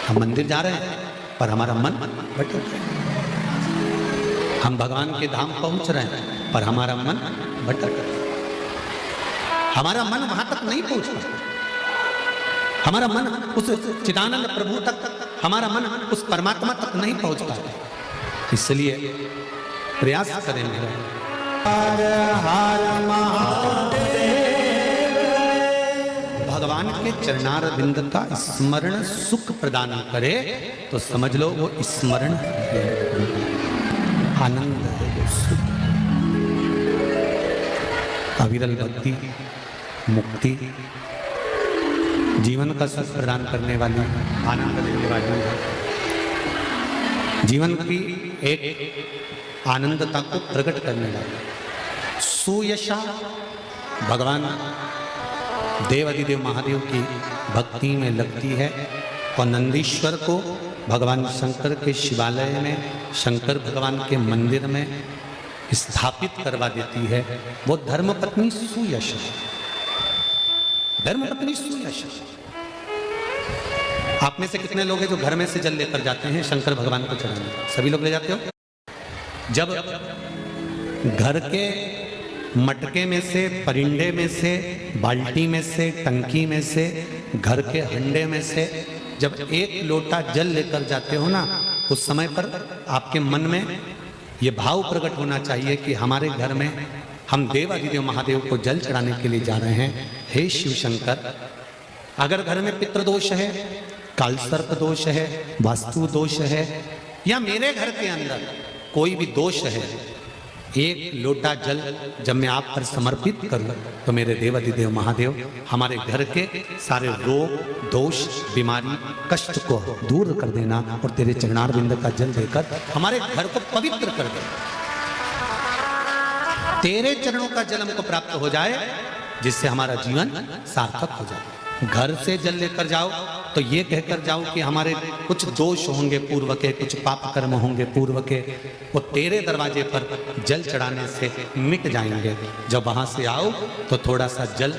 हम मंदिर जा रहे हैं पर हमारा मन भटक रहा है। हम भगवान के धाम पहुंच रहे हैं पर हमारा मन भटक रहा है। हमारा मन वहां तक नहीं पहुंच पाता, हमारा मन उस चिदानंद प्रभु तक, हमारा मन उस परमात्मा तक नहीं पहुंच पाता। इसलिए प्रयास करें मेरा। हर हर महादेव, भगवान के चरणार बिंद का स्मरण सुख प्रदान करे तो समझ लो वो स्मरण है, आनंद है, सुख, अविरल भक्ति, मुक्ति, जीवन का सुख प्रदान करने वाली, आनंद देने वाली है। जीवन की एक आनंदता को प्रकट करने वाली सुयशा भगवान देवादिदेव महादेव की भक्ति में लगती है और नंदीश्वर को भगवान शंकर के शिवालय में, शंकर भगवान के मंदिर में स्थापित करवा देती है। वो धर्मपत्नी सुयशा, धर्मपत्नी सुयशा। आप में से कितने लोग हैं जो घर में से जल लेकर जाते हैं शंकर भगवान को चढ़ाने? सभी लोग ले जाते हो? जब घर के मटके में से, परिंडे में से, बाल्टी में से, टंकी में से, घर के हंडे में से जब एक लोटा जल लेकर जाते हो ना, उस समय पर आपके मन में ये भाव प्रकट होना चाहिए कि हमारे घर में हम देवाधिदेव महादेव को जल चढ़ाने के लिए जा रहे हैं। हे शिव शंकर, अगर घर में पितृदोष है, कालसर्प दोष है, वास्तु दोष है, या मेरे घर के अंदर कोई भी दोष है, एक लोटा जल जब मैं आप पर समर्पित करूं तो मेरे देवाधिदेव महादेव हमारे घर के सारे रोग, दोष, बीमारी, कष्ट को दूर कर देना और तेरे चरणारविंद का जल देकर हमारे घर को पवित्र कर दे। तेरे चरणों का जल हमको प्राप्त हो जाए, जिससे हमारा जीवन सार्थक हो जाए। घर से जल लेकर जाओ तो ये कहकर जाओ कि हमारे कुछ दोष होंगे पूर्व के, कुछ पाप कर्म होंगे पूर्व के, वो तेरे दरवाजे पर जल चढ़ाने से मिट जाएंगे। जब वहां से आओ तो थोड़ा सा जल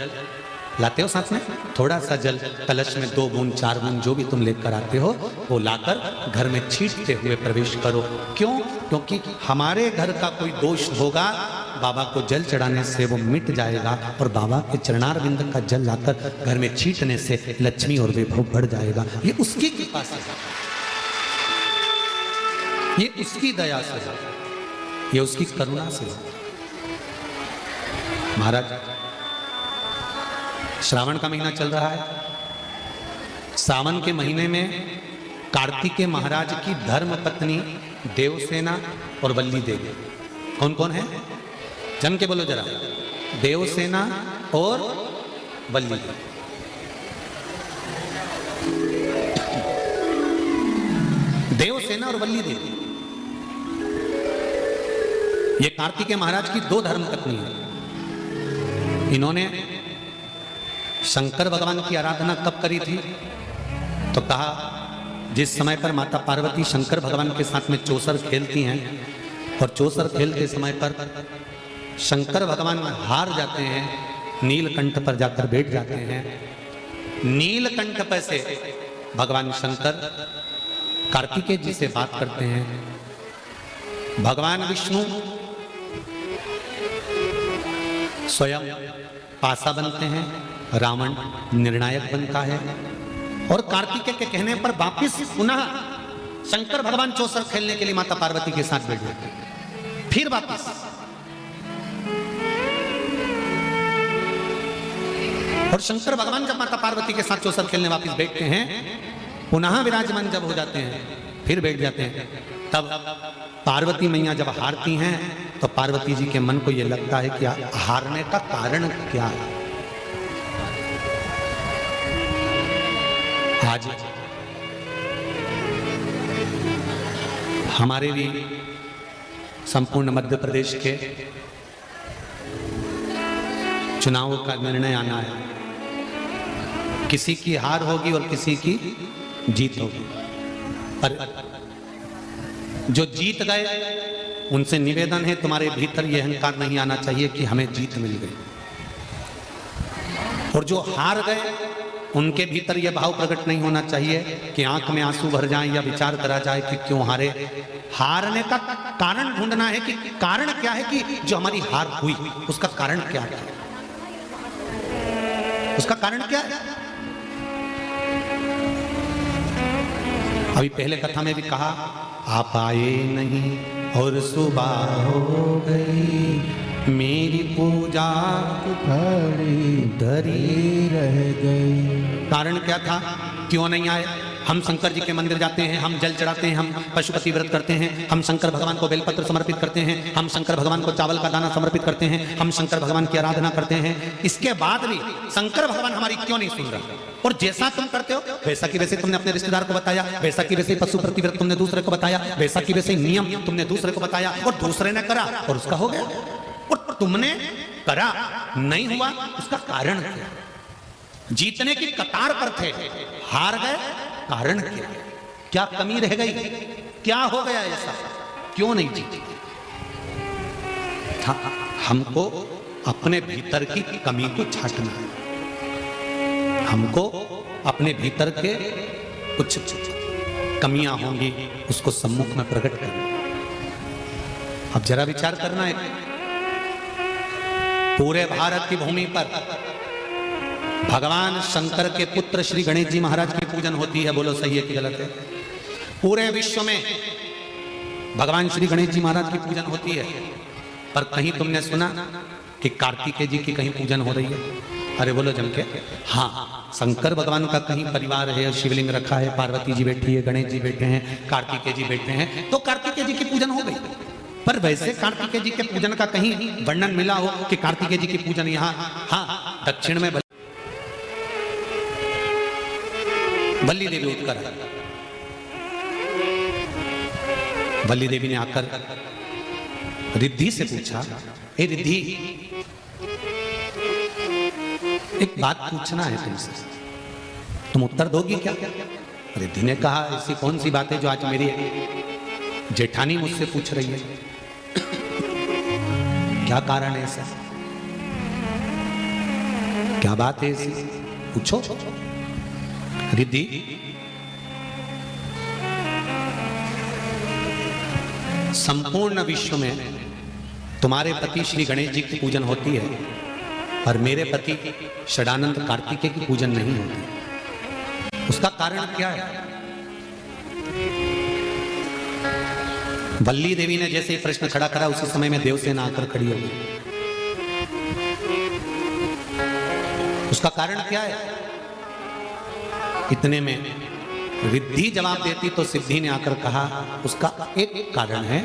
लाते हो साथ में, थोड़ा सा जल कलश में 2 बूंद 4 बूंद जो भी तुम लेकर आते हो वो लाकर घर में छींटते हुए प्रवेश करो। क्यों? क्योंकि हमारे घर का कोई दोष होगा, बाबा को जल चढ़ाने से वो मिट जाएगा और बाबा के चरणारविंद का जल लाकर घर में छींटने से लक्ष्मी और वैभव बढ़ जाएगा। ये उसकी कृपा से, ये उसकी दया से, ये उसकी करुणा से। महाराज, श्रावण का महीना चल रहा है। सावन के महीने में कार्तिकेय महाराज की धर्म पत्नी देवसेना और वल्ली देवी, कौन कौन है? जम के बोलो जरा। देवसेना और वल्ली। देवसेना और वल्ली देवी, ये कार्तिकेय महाराज की 2 धर्म पत्नी है। इन्होंने शंकर भगवान की आराधना कब करी थी? तो कहा जिस समय पर माता पार्वती शंकर भगवान के साथ में चौसर खेलती हैं और चौसर खेलते समय पर शंकर भगवान हार जाते हैं, नीलकंठ पर जाकर बैठ जाते हैं। नीलकंठ पर से भगवान शंकर कार्तिकेय जी से बात करते हैं। भगवान विष्णु स्वयं पासा बनते हैं, रावण निर्णायक बनता है और कार्तिकेय के कहने पर वापिस पुनः शंकर भगवान चौसर खेलने के लिए माता पार्वती के साथ बैठ जाते हैं। फिर वापिस और शंकर भगवान जब माता पार्वती के साथ चौसर खेलने वापिस बैठते हैं, पुनः विराजमान जब हो जाते हैं, फिर बैठ जाते हैं। तब पार्वती मैया जब हारती हैं तो पार्वती जी के मन को यह लगता है कि हारने का कारण क्या है। आज हमारे भी संपूर्ण मध्य प्रदेश के चुनावों का निर्णय आना है। किसी की हार होगी और किसी की जीत होगी, पर जो जीत गए उनसे निवेदन है तुम्हारे भीतर यह अहंकार नहीं आना चाहिए कि हमें जीत मिल गई, और जो हार गए उनके भीतर यह भाव प्रकट नहीं होना चाहिए कि आंख में आंसू भर जाएं या विचार करा जाए कि क्यों हारे। हारने का कारण ढूंढना है कि कारण क्या है कि जो हमारी हार हुई उसका कारण क्या है, उसका कारण क्या है। अभी पहले कथा में भी कहा, आप आए नहीं और सुबह हो गई, मेरी पूजा धरी रह गई। कारण क्या था, क्यों नहीं आए? हम शंकर जी के मंदिर जाते हैं, हम जल चढ़ाते हैं, हम पशुपति व्रत करते हैं, हम शंकर भगवान को बेलपत्र समर्पित करते हैं, हम शंकर भगवान को चावल का दाना समर्पित करते हैं, हम शंकर भगवान की आराधना करते हैं। इसके बाद भी शंकर भगवान हमारी क्यों नहीं सुन रहा? और जैसा तुम करते हो वैसा की वैसे तुमने अपने रिश्तेदार को बताया, वैसा की वैसे पशुपति व्रत तुमने दूसरे को बताया, वैसा की वैसे नियम तुमने दूसरे को बताया और दूसरे ने करा और उसका हो गया, और तुमने करा नहीं हुआ, उसका कारण क्या? जीतने की कतार पर थे, हार गए, कारण क्या? क्या कमी रह गई? क्या हो गया ऐसा? क्यों नहीं जीते? हमको अपने भीतर की कमी को छांटना है, हमको अपने भीतर के कुछ कमियां होंगी, उसको सम्मुख में प्रकट करना। अब जरा विचार करना है, पूरे भारत की भूमि पर भगवान शंकर के पुत्र श्री गणेश जी महाराज की पूजन होती है। बोलो सही है कि गलत है? पूरे विश्व में भगवान श्री गणेश जी महाराज की पूजन होती है, पर कहीं तुमने सुना कि कार्तिकेय जी की कहीं पूजन हो रही है? अरे बोलो जम के। हाँ, शंकर भगवान का कहीं परिवार है, शिवलिंग रखा है, पार्वती जी बैठी है, गणेश जी बैठे हैं, कार्तिकेय जी बैठे हैं, तो कार्तिकेय जी की पूजन हो गई। पर वैसे कार्तिकेय जी के पूजन का कहीं वर्णन मिला हो कि कार्तिकेय जी की पूजन यहाँ, हाँ, दक्षिण में बल्ली देवी उत्कर, बल्ली देवी ने आकर रिद्धि से पूछा, हे रिद्धि, एक बात पूछना है तुमसे, तुम उत्तर दोगी क्या? रिद्धि ने कहा, ऐसी कौन सी बात है जो आज मेरी जेठानी मुझसे पूछ रही है? क्या कारण है ऐसा? क्या बात है ऐसी? पूछो। रिद्धि, संपूर्ण विश्व में तुम्हारे पति श्री गणेश जी की पूजन होती है और मेरे पति षडानंद कार्तिकेय की पूजन नहीं होती। उसका कारण क्या है? बल्ली देवी ने जैसे ही प्रश्न खड़ा करा, उसी समय में देवसेना आकर खड़ी हो गई। उसका कारण क्या है? इतने में रिद्धि जवाब देती तो सिद्धि ने आकर कहा, उसका एक कारण है,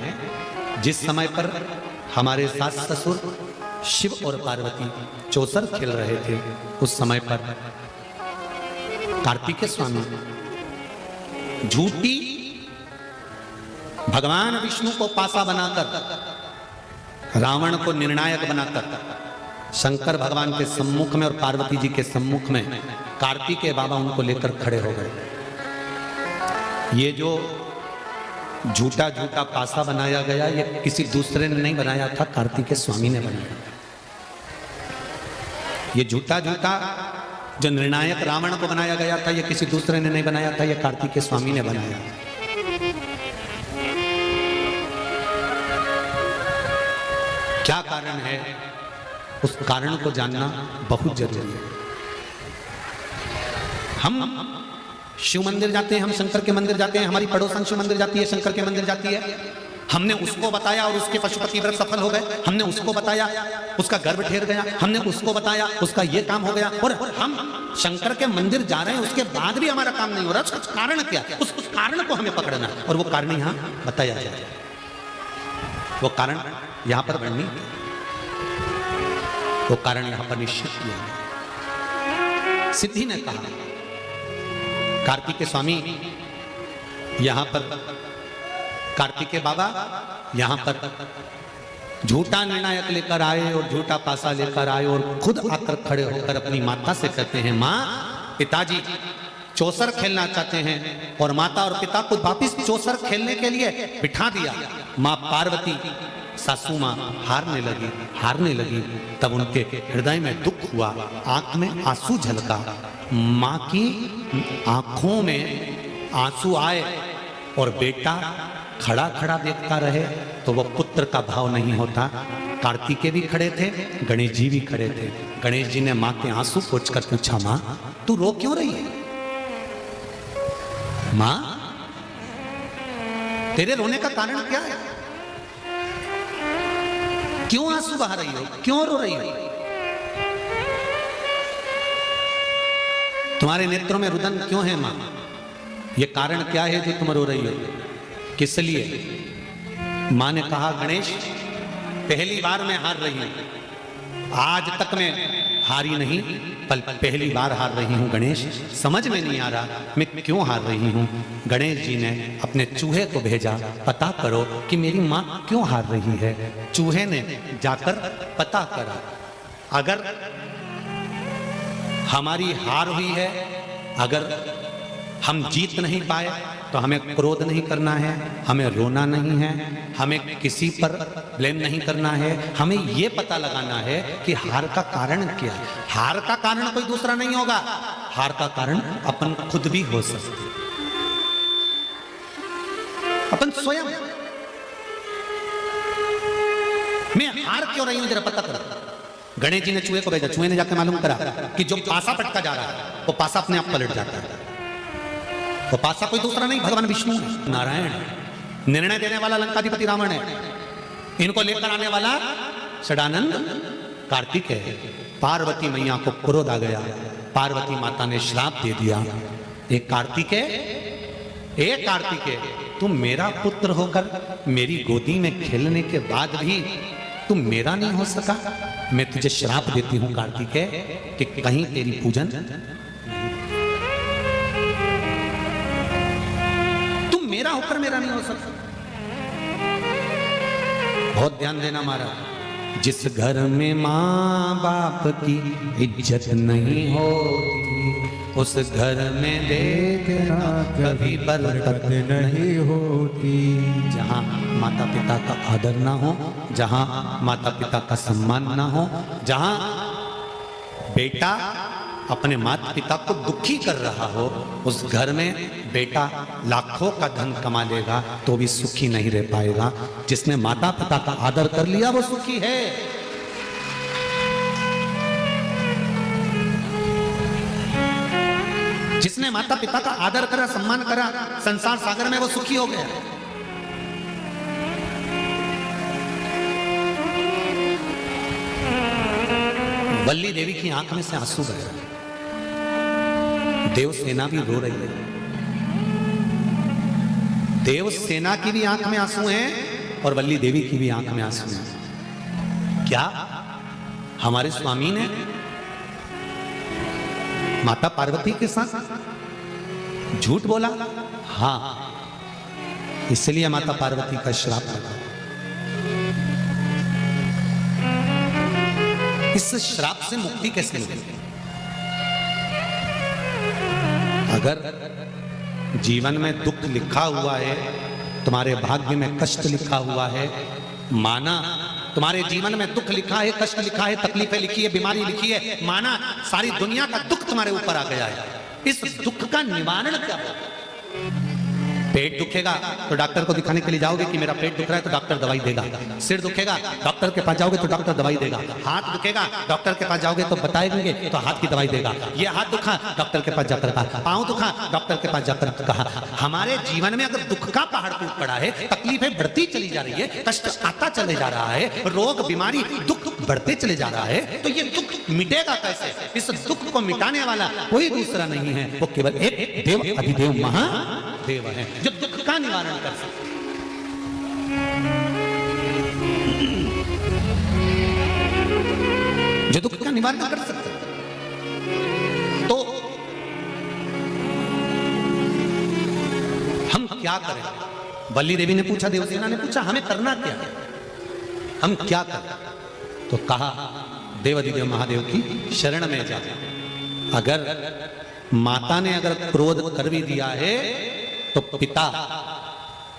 जिस समय पर हमारे सास ससुर शिव और पार्वती चौसर खेल रहे थे, उस समय पर कार्तिकेय स्वामी झूठी भगवान विष्णु को पासा बनाकर, रावण को निर्णायक बनाकर शंकर भगवान के सम्मुख में और पार्वती जी के सम्मुख में कार्तिकेय बाबा उनको लेकर खड़े हो गए। ये जो झूठा झूठा पासा बनाया गया, ये किसी दूसरे ने नहीं बनाया था, कार्तिकेय स्वामी ने बनाया। ये झूठा झूठा जो निर्णायक रावण को बनाया गया था, ये किसी दूसरे ने नहीं बनाया था, ये कार्तिकेय स्वामी ने बनाया। क्या कारण है, उस कारण को जानना बहुत जरूरी है। हम शिव मंदिर जाते हैं, हम शंकर के मंदिर जाते हैं, हमारी पड़ोसन शिव मंदिर जाती है, शंकर के मंदिर जाती है। हमने उसको बताया और उसके पशुपति व्रत सफल हो गए, हमने उसको बताया उसका गर्भ ठहर गया, हमने उसको बताया उसका ये काम हो गया, और हम शंकर के मंदिर जा रहे हैं, उसके बाद भी हमारा काम नहीं हो रहा। उसका कारण क्या? उस कारण को हमें पकड़ना, और वो कारण यहां बताया जाए। वो कारण यहां पर वर्णित, वो कारण यहां पर निश्चित किया है। सिद्धि ने कहा, कार्तिकेय स्वामी यहां पर, कार्तिकेय बाबा यहां पर झूठा निर्णायक लेकर आए और झूठा पासा लेकर आए और खुद आकर खड़े होकर अपनी माता से कहते हैं, मां, पिताजी चौसर खेलना चाहते हैं, और माता और पिता को वापिस चौसर खेलने के लिए बिठा दिया। मां पार्वती, सासू मां हारने लगी। तब उनके हृदय में दुख हुआ, आंख में आंसू झलका। मां की आंखों में आंसू आए और बेटा खड़ा खड़ा देखता रहे तो वह पुत्र का भाव नहीं होता। कार्तिकेय भी खड़े थे, गणेश जी भी खड़े थे। गणेश जी ने मां के आंसू पोंछकर पूछा, मां तू रो क्यों रही है? मां, तेरे रोने का कारण क्या है? क्यों आंसू बहा रही हो? क्यों रो रही हो? तुम्हारे नेत्रों में रुदन क्यों है मां? ये कारण क्या है जो तुम रो रही हो? किस लिए? मां ने कहा, गणेश, पहली बार मैं हार रही हूं, आज तक मैं हारी नहीं, पहली बार हार रही हूं। गणेश, समझ में नहीं आ रहा मैं क्यों हार रही हूं। गणेश जी ने अपने चूहे को भेजा, पता करो कि मेरी मां क्यों हार रही है। चूहे ने जाकर पता करा, अगर हमारी हार हुई है, अगर हम जीत नहीं पाए तो हमें क्रोध नहीं करना है, हमें रोना नहीं है, हमें किसी पर ब्लेम नहीं करना है। हमें यह पता लगाना है कि हार का कारण क्या है। हार का कारण कोई दूसरा नहीं होगा, हार का कारण अपन खुद भी हो सकते। अपन स्वयं। मैं हार क्यों रही हूं जरा पता करो। गणेश जी ने चूहे को भेजा, चूहे ने जाकर मालूम करा कि जो पासा पटका जा रहा है वो पासा अपने आप पलट जाता है। वो पासा कोई दूसरा नहीं, भगवान विष्णु है, नारायण। निर्णय देने वाला लंकाधिपति रावण है, इनको लेकर आने वाला षडानंद कार्तिक है। पार्वती मैया को क्रोध आ गया, पार्वती माता ने श्राप दे दिया, एक कार्तिक है, एक कार्तिक है, तुम मेरा पुत्र होकर मेरी गोदी में खेलने के बाद भी तुम मेरा नहीं हो सका, मैं तुझे श्राप देती हूं कार्तिक है कि कहीं तेरी पूजन, तुम मेरा होकर मेरा नहीं हो सकता। बहुत ध्यान देना महाराज, जिस घर में माँ बाप की इज्जत नहीं होती उस घर में देखना कभी बरकत नहीं होती। जहाँ माता पिता का आदर ना हो, जहाँ माता पिता का सम्मान ना हो, जहाँ बेटा अपने माता पिता को दुखी कर रहा हो, उस घर में बेटा लाखों का धन कमा लेगा तो भी सुखी नहीं रह पाएगा। जिसने माता पिता का आदर कर लिया वो सुखी है। जिसने माता पिता का आदर करा, सम्मान करा, संसार सागर में वो सुखी हो गया। वल्ली देवी की आंख में से आंसू बह, देवसेना भी रो रही है। देवसेना की भी आंख में आंसू हैं और वल्ली देवी की भी आंख में आंसू हैं। क्या हमारे स्वामी ने माता पार्वती के साथ झूठ बोला? हाँ, इसलिए माता पार्वती का श्राप लगा। इस श्राप से मुक्ति कैसे मिलेगी? अगर जीवन में दुख लिखा हुआ है, तुम्हारे भाग्य में कष्ट लिखा हुआ है, माना तुम्हारे जीवन में दुख लिखा है, कष्ट लिखा है, तकलीफें लिखी है, बीमारी लिखी है, माना सारी दुनिया का दुख तुम्हारे ऊपर आ गया है, इस दुख का निवारण क्या होगा? पेट दुखेगा तो डॉक्टर को दिखाने के लिए जाओगे कि मेरा पेट दुख रहा है तो डॉक्टर दवाई देगा। सिर दुखेगा डॉक्टर के पास जाओगे तो डॉक्टर दवाई देगा। हाथ दुखेगा डॉक्टर के पास जाओगे तो बताएंगे तो हाथ की दवाई देगा। ये हाथ दुखा डॉक्टर के पास जाकर कहा, पांव दुखा डॉक्टर के पास जाकर कहा। हमारे जीवन में अगर दुख का पहाड़ टूट पड़ा है, तकलीफें बढ़ती चली जा रही है, कष्ट आता चले जा रहा है, रोग बीमारी दुख बढ़ते चले जा रहा है, तो ये दुख मिटेगा कैसे? इस दुख को मिटाने वाला कोई दूसरा नहीं है, वो केवल एक देव अधिदेव महादेव है जो दुख का निवारण कर सकते। जो दुख का निवारण कर सकते। तो हम क्या करें? वल्ली देवी ने पूछा, देवसेना ने पूछा, हमें करना क्या है, हम क्या करें? तो कहा देवाधिदेव महादेव की शरण में जा। अगर माता ने अगर क्रोध कर भी दिया है तो पिता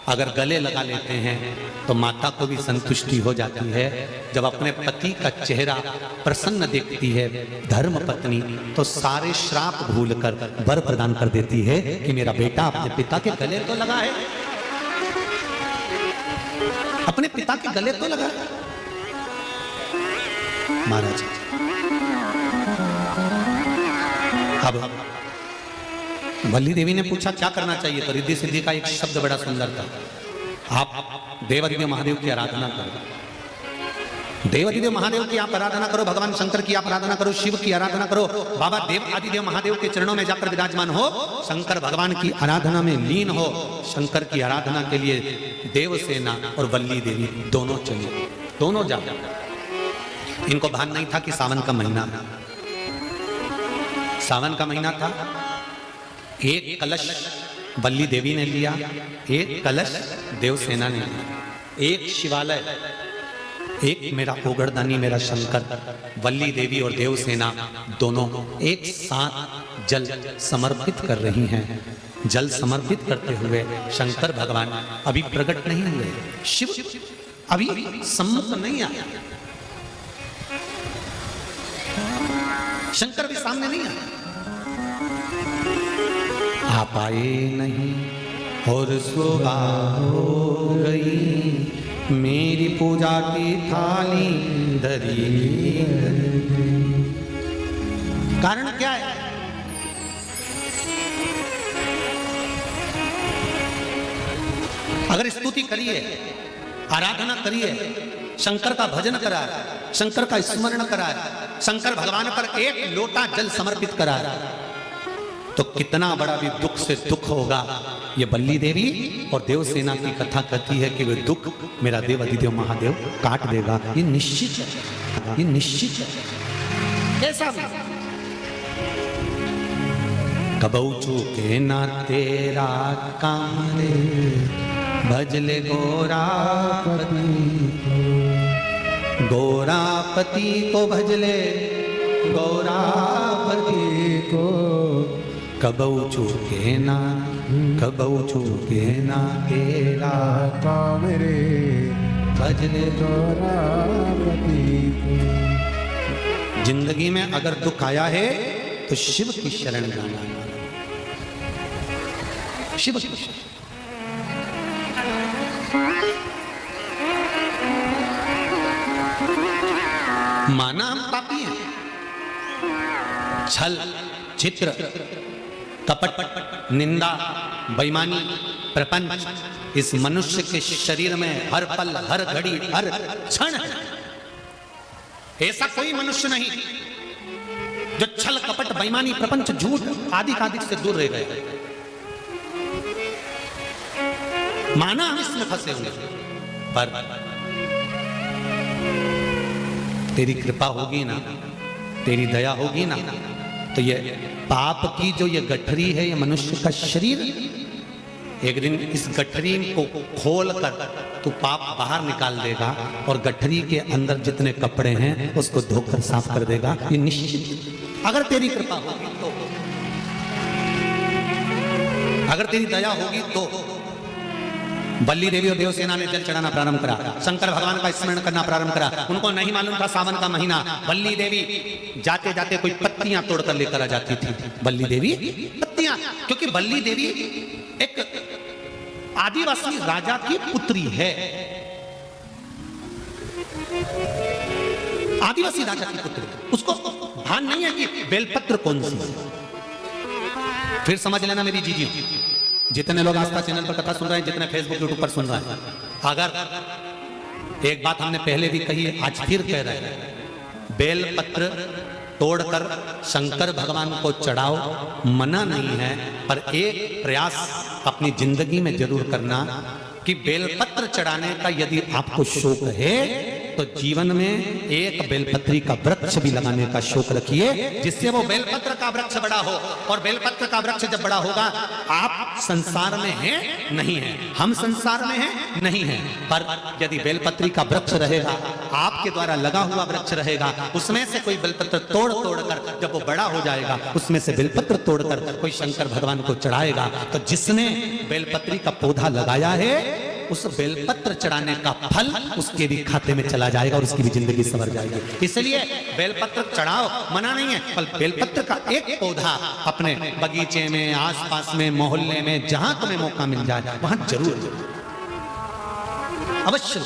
अगर गले लगा लेते हैं तो माता को भी संतुष्टि हो जाती है। जब अपने पति का चेहरा प्रसन्न देखती है धर्म पत्नी, तो सारे श्राप भूलकर वर प्रदान कर देती है कि मेरा बेटा अपने पिता के गले तो लगा है, अपने पिता के गले तो लगा है। महाराज अब वल्ली देवी ने पूछा क्या करना चाहिए, तो रिद्धि सिद्धि का एक शब्द बड़ा सुंदर था, आप देवाधिदेव महादेव की आराधना करो। देवाधिदेव महादेव की आप आराधना करो, भगवान शंकर की आप आराधना करो, शिव की आराधना करो, बाबा देव आदिदेव महादेव के चरणों में जाकर विराजमान हो, शंकर भगवान की आराधना में लीन हो। शंकर की आराधना के लिए देवसेना और वल्ली देवी दोनों चले, दोनों जाओ। इनको भान नहीं था कि सावन का महीना, सावन का महीना था। एक कलश वल्ली देवी ने लिया, एक कलश देवसेना ने लिया, एक शिवालय, एक मेरा ओगड़दानी मेरा शंकर, वल्ली देवी और देवसेना दोनों एक साथ जल समर्पित कर रही हैं। जल समर्पित करते हुए शंकर भगवान अभी प्रकट नहीं हुए, शिव अभी सम्मुख नहीं आया, शंकर भी सामने नहीं आया। आप आए नहीं और सुबह हो गई मेरी पूजा की थाली धरी गई। कारण क्या है? अगर स्तुति करिए, आराधना करिए, शंकर का भजन कराए, शंकर का स्मरण कराए, शंकर भगवान पर एक लोटा जल समर्पित कराए, तो कितना बड़ा भी दुख से दुख होगा। ये बल्ली देवी और देवसेना की कथा कहती है कि वे दुख मेरा देव अधिदेव महादेव काट देगा। ये निश्चित है, ये निश्चित है। कैसा भी कबऊ चूके ना तेरा काम रे, भजले गोरापति को, गोरापति को भजले गोरापति को, कबऊ चूके ना तेरा काम रे, भजले गोरापति को। जिंदगी में अगर दुख आया है तो शिव की शरण जाना, शिव की शरण। माना हम पापी हैं, छल चित्र कपट निंदा बेईमानी प्रपंच इस मनुष्य के शरीर में हर पल हर घड़ी हर क्षण है। ऐसा कोई मनुष्य नहीं जो छल कपट बेईमानी प्रपंच झूठ आदि से दूर रह गए। माना हम इसमें फंसे हुए, पर तेरी कृपा होगी ना, तेरी दया होगी ना, तो ये पाप की जो ये गठरी है, ये मनुष्य का शरीर, एक दिन इस गठरी को खोल कर तू पाप बाहर निकाल देगा और गठरी के अंदर जितने कपड़े हैं उसको धोकर साफ कर देगा। ये निश्चित, अगर तेरी कृपा होगी तो, अगर तेरी दया होगी तो। बल्ली देवी और देवसेना ने जल चढ़ाना प्रारंभ करा, शंकर भगवान का स्मरण करना प्रारंभ करा। उनको नहीं मालूम था सावन का महीना। बल्ली देवी जाते जाते कोई पत्तियां तोड़कर लेकर आ जाती थी। बल्ली देवी पत्तियां, क्योंकि बल्ली देवी एक आदिवासी राजा की पुत्री है, आदिवासी राजा की पुत्री। उसको भान नहीं है कि बेलपत्र कौन सी है। फिर समझ लेना मेरी जीजी, जितने लोग आस्था चैनल पर कथा सुन रहे हैं, जितने फेसबुक यूट्यूब पर सुन रहे हैं, अगर एक बात हमने पहले भी कही है, आज फिर कह रहे हैं, बेलपत्र तोड़कर शंकर भगवान को चढ़ाओ, मना नहीं है, पर एक प्रयास अपनी जिंदगी में जरूर करना कि बेलपत्र चढ़ाने का यदि आपको शौक है तो जीवन में एक बेलपत्री का वृक्ष भी लगाने का शौक रखिए, जिससे वो बेलपत्र का वृक्ष बड़ा हो। और बेलपत्र का वृक्ष जब बड़ा होगा, आप संसार में हैं नहीं है, हम संसार में हैं नहीं है, पर यदि बेलपत्री का वृक्ष रहेगा, आपके द्वारा लगा हुआ वृक्ष रहेगा, उसमें से कोई बेलपत्र तोड़ कर जब वो बड़ा हो जाएगा, उसमें से बेलपत्र तोड़कर कोई शंकर भगवान को चढ़ाएगा, तो जिसने बेलपत्री का पौधा लगाया है उस बेलपत्र चढ़ाने का फल उसके भी खाते में चला जाएगा और उसकी भी जिंदगी संवर जाएगी। इसलिए बेलपत्र चढ़ाओ, मना नहीं है, पर बेलपत्र का एक पौधा अपने बगीचे में, आसपास में, मोहल्ले में, जहां तुम्हें मौका मिल जाए वहां जरूर अवश्य।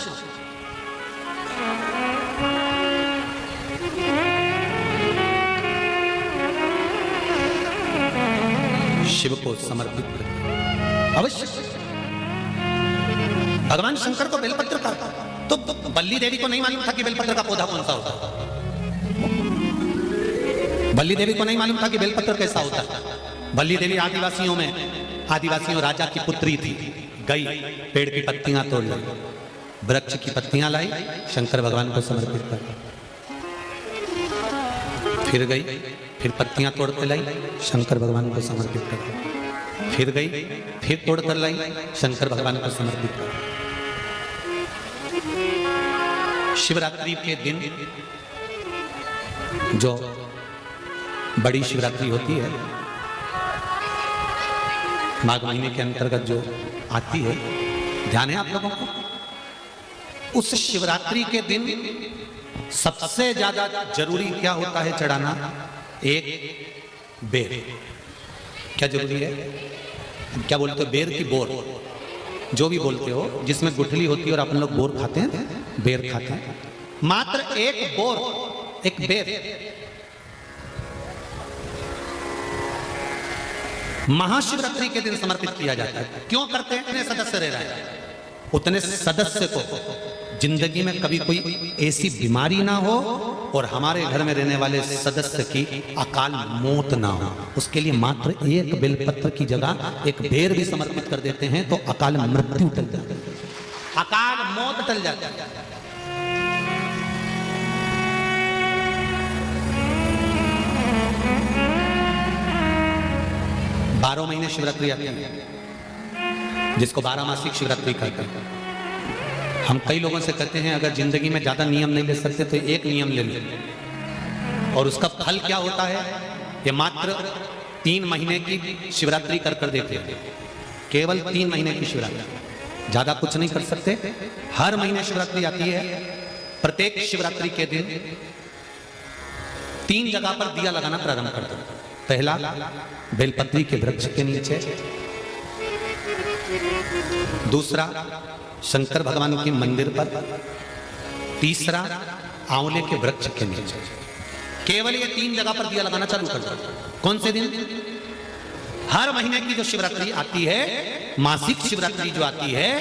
शिव को समर्पित करें अवश्य। भगवान शंकर को बेलपत्र का, तो बल्ली देवी को नहीं मालूम था कि बेलपत्र का पौधा कौन सा होता है। बल्ली देवी को नहीं मालूम था कि बेलपत्र कैसा होता है। बल्ली देवी आदिवासियों राजा की पुत्री थी। गई, पेड़ की पत्तियां तोड़ लाई, वृक्ष की पत्तियां लाई, शंकर भगवान को समर्पित कर। फिर गई, फिर पत्तियां तोड़ के लाई, शंकर भगवान को समर्पित कर। फिर गई, फिर तोड़ कर लाई, शंकर भगवान को समर्पित कर। शिवरात्रि के दिन, जो बड़ी शिवरात्रि होती है, माघ महीने के अंतर्गत जो आती है, ध्यान है आप लोगों को, उस शिवरात्रि के दिन सबसे ज्यादा जरूरी क्या होता है चढ़ाना? एक बेल। क्या जरूरी है? क्या बोलते हो, बेर की बोर, जो भी बोलते हो, जिसमें गुठली होती है और अपन लोग बोर खाते हैं, बेर खाते हैं। मात्र एक बोर, एक बेर महाशिवरात्रि के दिन समर्पित किया जाता है। क्यों करते हैं? इतने सदस्य रह रहा है, उतने सदस्य को जिंदगी में कभी कोई ऐसी बीमारी ना हो और हमारे घर में रहने वाले सदस्य की अकाल मौत ना हो, उसके लिए मात्र एक बेलपत्र की जगह एक बेर भी समर्पित कर देते हैं तो अकाल मृत्यु टल जाती है, अकाल मौत टल जाती है। 12 महीने शिवरात्रि आती है, जिसको 12 मासिक शिवरात्रि कहते हैं। हम कई लोगों से कहते हैं अगर जिंदगी में ज्यादा नियम नहीं ले सकते तो एक नियम ले लो, और उसका फल क्या होता है? ये मात्र 3 महीने की शिवरात्रि कर देते हैं, केवल 3 महीने की शिवरात्रि, ज्यादा कुछ नहीं कर सकते। हर महीने शिवरात्रि आती है। प्रत्येक शिवरात्रि के दिन 3 जगह पर दिया लगाना प्रारंभ कर दो। पहला, बेलपत्री के वृक्ष के नीचे। दूसरा, शंकर भगवान के मंदिर पर। तीसरा, आंवले के वृक्ष के नीचे। केवल ये 3 जगह पर दिया लगाना चालू कर दो। कौन से दिन? हर महीने की जो शिवरात्रि आती है, मासिक शिवरात्रि जो आती है,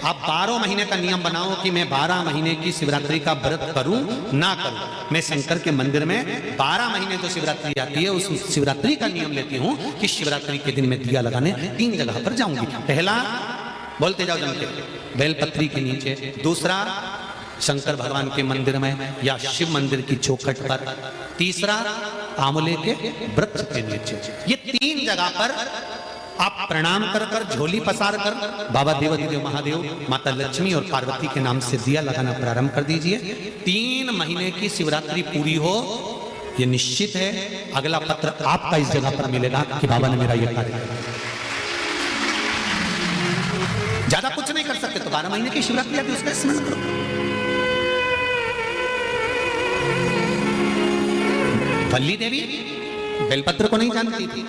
आप 12 महीने का नियम बनाओ कि मैं 12 महीने की शिवरात्रि का व्रत करूं ना करूं। मैं शंकर के मंदिर में 12 महीने जो शिवरात्रि आती है उस शिवरात्रि का नियम लेती हूं कि शिवरात्रि के दिन मैं दिया लगाने 3 जगह पर जाऊंगी। पहला, बोलते जाओ जम के, बेलपत्री के नीचे। दूसरा, शंकर भगवान के मंदिर में या शिव मंदिर की चौखट पर। तीसरा, आंवले के वृक्ष के नीचे। ये 3 जगह पर आप प्रणाम कर कर, झोली पसार कर बाबा देवाधिदेव महादेव, माता लक्ष्मी और पार्वती के नाम से दिया लगाना प्रारंभ कर दीजिए। 3 महीने की शिवरात्रि पूरी हो, ये निश्चित है अगला पत्र आपका इस जगह पर मिलेगा कि बाबा ने मेरा ये कार्य किया। ज्यादा कुछ नहीं कर सकते तो 12 महीने की शिवरात्रि आती है, उसका स्मरण करो। बल्ली देवी बेलपत्र को नहीं जानती थी।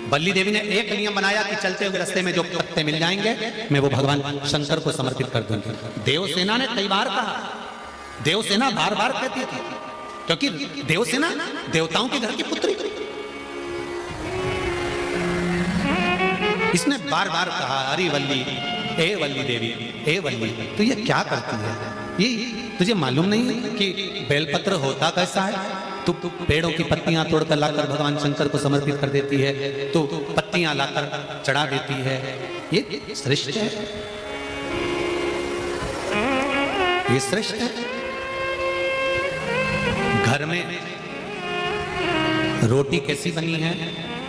बल्ली देवी ने एक नियम बनाया कि चलते हुए रास्ते में जो पत्ते मिल जाएंगे मैं वो भगवान शंकर को समर्पित कर दूंगी। देवसेना ने कई बार कहा, देवसेना बार बार कहती थी, क्योंकि देवसेना देवताओं के घर की पुत्री। इसने बार बार कहा, अरे वल्ली, ए वल्ली देवी, ए वल्ली, तो ये क्या करती है? ये तुझे मालूम नहीं कि बेलपत्र होता कैसा है? तू पेड़ों की पत्तियां तोड़कर लाकर भगवान शंकर को समर्पित कर देती है, तो पत्तियां लाकर चढ़ा देती है। ये श्रेष्ठ है, ये श्रेष्ठ है। घर में रोटी कैसी बनी है,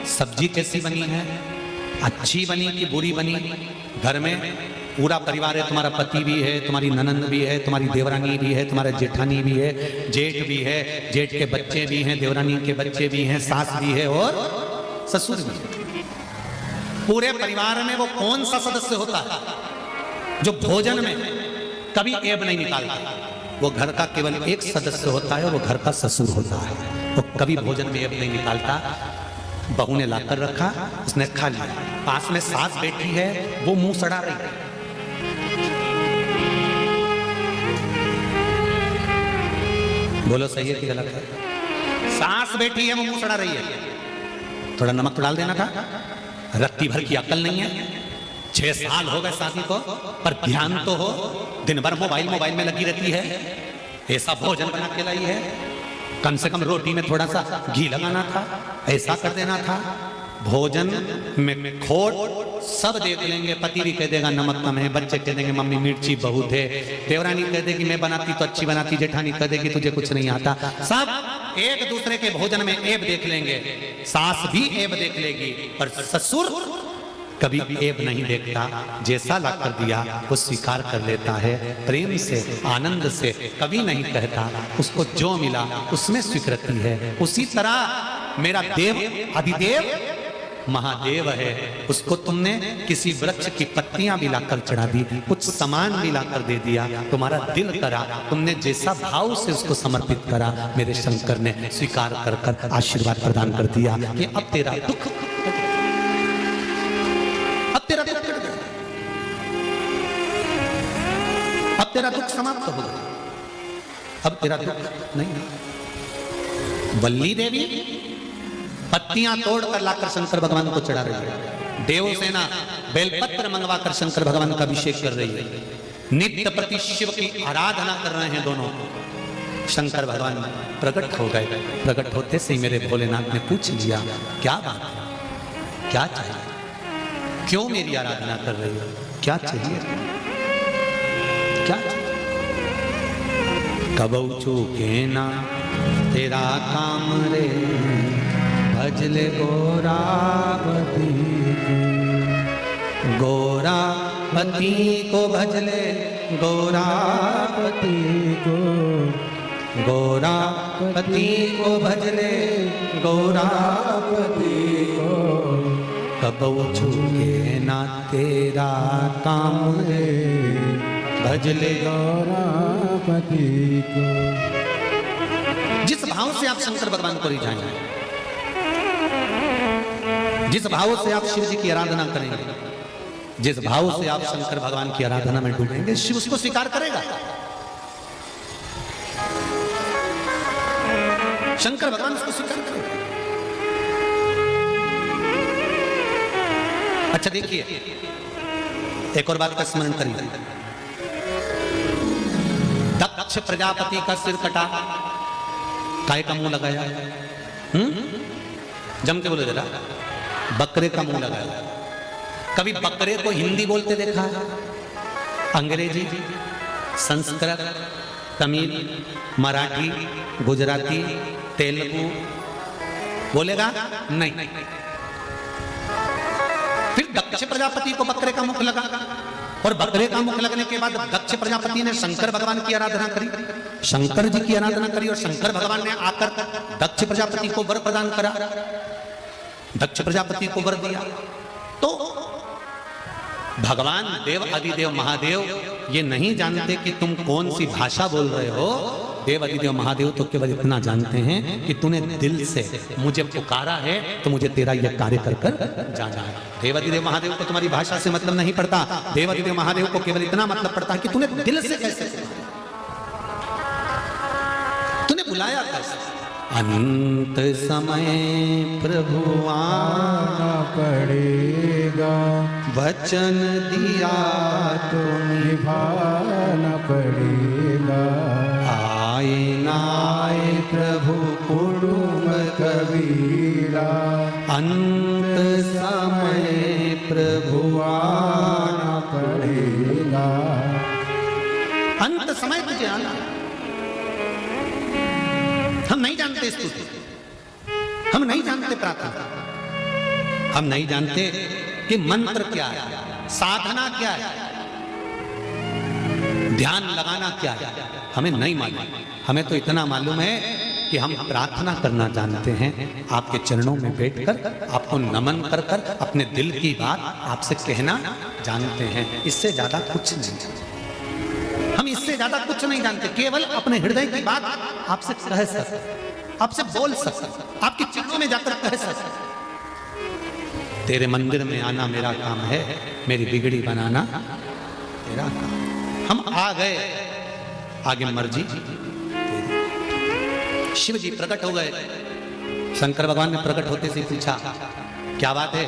सब्जी कैसी बनी है, अच्छी बनी कि बुरी बनी? घर में पूरा परिवार है, तुम्हारा पति भी है, तुम्हारी ननंद भी है, तुम्हारी देवरानी भी है, तुम्हारा जेठानी भी है, जेठ भी है, जेठ के बच्चे भी हैं, देवरानी के बच्चे भी हैं, सास भी है और ससुर भी है। पूरे परिवार में वो कौन सा सदस्य होता है जो भोजन में कभी ऐब नहीं निकालता? वो घर का केवल एक सदस्य होता है और वो घर का ससुर होता है। वो कभी भोजन में ऐब नहीं निकालता। बहू ने लाकर रखा, उसने खा लिया। पास में सास बैठी है, वो मुंह सड़ा रही है। बोलो सही है कि गलत है? सास बैठी है, वो मुंह सड़ा रही है। थोड़ा नमक तो डाल देना था। रत्ती भर की अकल नहीं है। 6 साल हो गए शादी को, पर ध्यान तो हो। दिन भर मोबाइल में लगी रहती है। ऐसा भोजन बना के लाई है, कम से कम रोटी में थोड़ा सा घी लगाना था, ऐसा कर देना था। भोजन में खोट सब देख लेंगे। पति भी कह देगा नमक कम है, बच्चे कह देंगे मम्मी मिर्ची बहुत है, देवरानी कह देगी मैं बनाती तो अच्छी बनाती, जेठानी कह देगी तुझे कुछ नहीं आता। सब एक दूसरे के भोजन में ऐब देख लेंगे। सास भी ऐब देख लेगी, पर ससुर कभी ऐब नहीं देखता। जैसा ला कर दिया वो स्वीकार कर लेता है, प्रेम से, आनंद से, कभी नहीं कहता। उसको जो मिला उसमें स्वीकृति है। उसी तरह मेरा देव अधिदेव महादेव है, उसको तुमने किसी वृक्ष की पत्तियां भी लाकर चढ़ा दी, कुछ सामान भी लाकर दे दिया, तुम्हारा दिल करा, तुमने जैसा भाव से उसको समर्पित करा, मेरे शंकर ने स्वीकार कर कर आशीर्वाद प्रदान कर दिया कि अब तेरा दुख तेरा दुख समाप्त हो गया, अब तेरा दुख नहीं। वल्ली देवी पत्तियां तोड़कर लाकर शंकर भगवान को चढ़ा रही है। देवसेना बेलपत्र मंगवाकर शंकर भगवान का अभिषेक कर रही है। नित्य प्रति शिव की आराधना कर रहे हैं दोनों। शंकर भगवान प्रकट हो गए। प्रकट होते से ही मेरे भोलेनाथ ने पूछ लिया, क्या बात है, क्या चाहिए, क्यों मेरी आराधना कर रही हो, क्या चाहिए, क्या चाहिए? कबऊ चूके ना तेरा काम रे, भजले गोरापति को, गोरापति को भजले गोरापति को, गोरापति को भजले गोरापति को, कबऊ छूके ना तेरा काम रे, भजले गोरापति को। जिस भाव से आप शंकर भगवान को रिझाएंगे, जिस भाव से आप शिव जी की आराधना करेंगे, जिस भाव से आप शंकर भगवान की आराधना में डूबेंगे, शिव उसको स्वीकार करेगा। शंकर भगवान उसको स्वीकार करेगा। अच्छा देखिए, एक और बात का स्मरण करिए। दक्ष प्रजापति का सिर कटा, काय का मुंह लगाया, जम के बोले जरा, बकरे का मुंह लगाया। कभी बकरे को हिंदी बोलते देखा है? अंग्रेजी, संस्कृत, तमिल, मराठी, गुजराती, तेलुगु बोलेगा? नहीं। फिर दक्ष प्रजापति को बकरे का मुख लगा, और बकरे का मुख लगने के बाद दक्ष प्रजापति ने शंकर भगवान की आराधना करी, शंकर जी की आराधना करी, और शंकर भगवान ने आकर दक्ष प्रजापति को वर प्रदान करा, दक्ष प्रजापति को वर दिया। तो भगवान देव अधिदेव महादेव ये नहीं जानते कि तुम कौन सी भाषा बोल रहे हो। देव अधिदेव महादेव तो केवल इतना जानते हैं कि तूने दिल से मुझे पुकारा है, तो मुझे तेरा यह कार्य कर कर जाना है। देव अधिदेव महादेव को तुम्हारी भाषा से मतलब नहीं पड़ता। देव अधिदेव महादेव को केवल इतना मतलब पड़ता है कि तूने दिल से कैसे, तूने बुलाया कैसे। अंत समय प्रभु आना पड़ेगा, वचन दिया तो निभाना पड़ेगा। आए ना आए प्रभु कुटुंब कबीरा, अंत समय प्रभु आना पड़ेगा। अंत समय तुझे आना। हम नहीं जानते स्तुति, हम नहीं जानते प्रार्थना, हम नहीं जानते कि मंत्र क्या है, साधना क्या है, ध्यान लगाना क्या है, हमें नहीं मालूम। हमें तो इतना मालूम है कि हम प्रार्थना करना जानते हैं, आपके चरणों में बैठकर आपको नमन कर कर अपने दिल की बात आपसे कहना जानते हैं। इससे ज्यादा कुछ नहीं, हम इससे ज्यादा कुछ नहीं जानते। केवल अपने हृदय की बात आपसे कह सकते, आपसे बोल सकते, आपके चरणों में जाकर कह सकते। तेरे मंदिर में आना मेरा काम है, मेरी बिगड़ी बनाना तेरा काम। हम आ गए, आगे मर्जी। शिव जी प्रकट हो गए। शंकर भगवान ने प्रकट होते से पूछा, क्या बात है?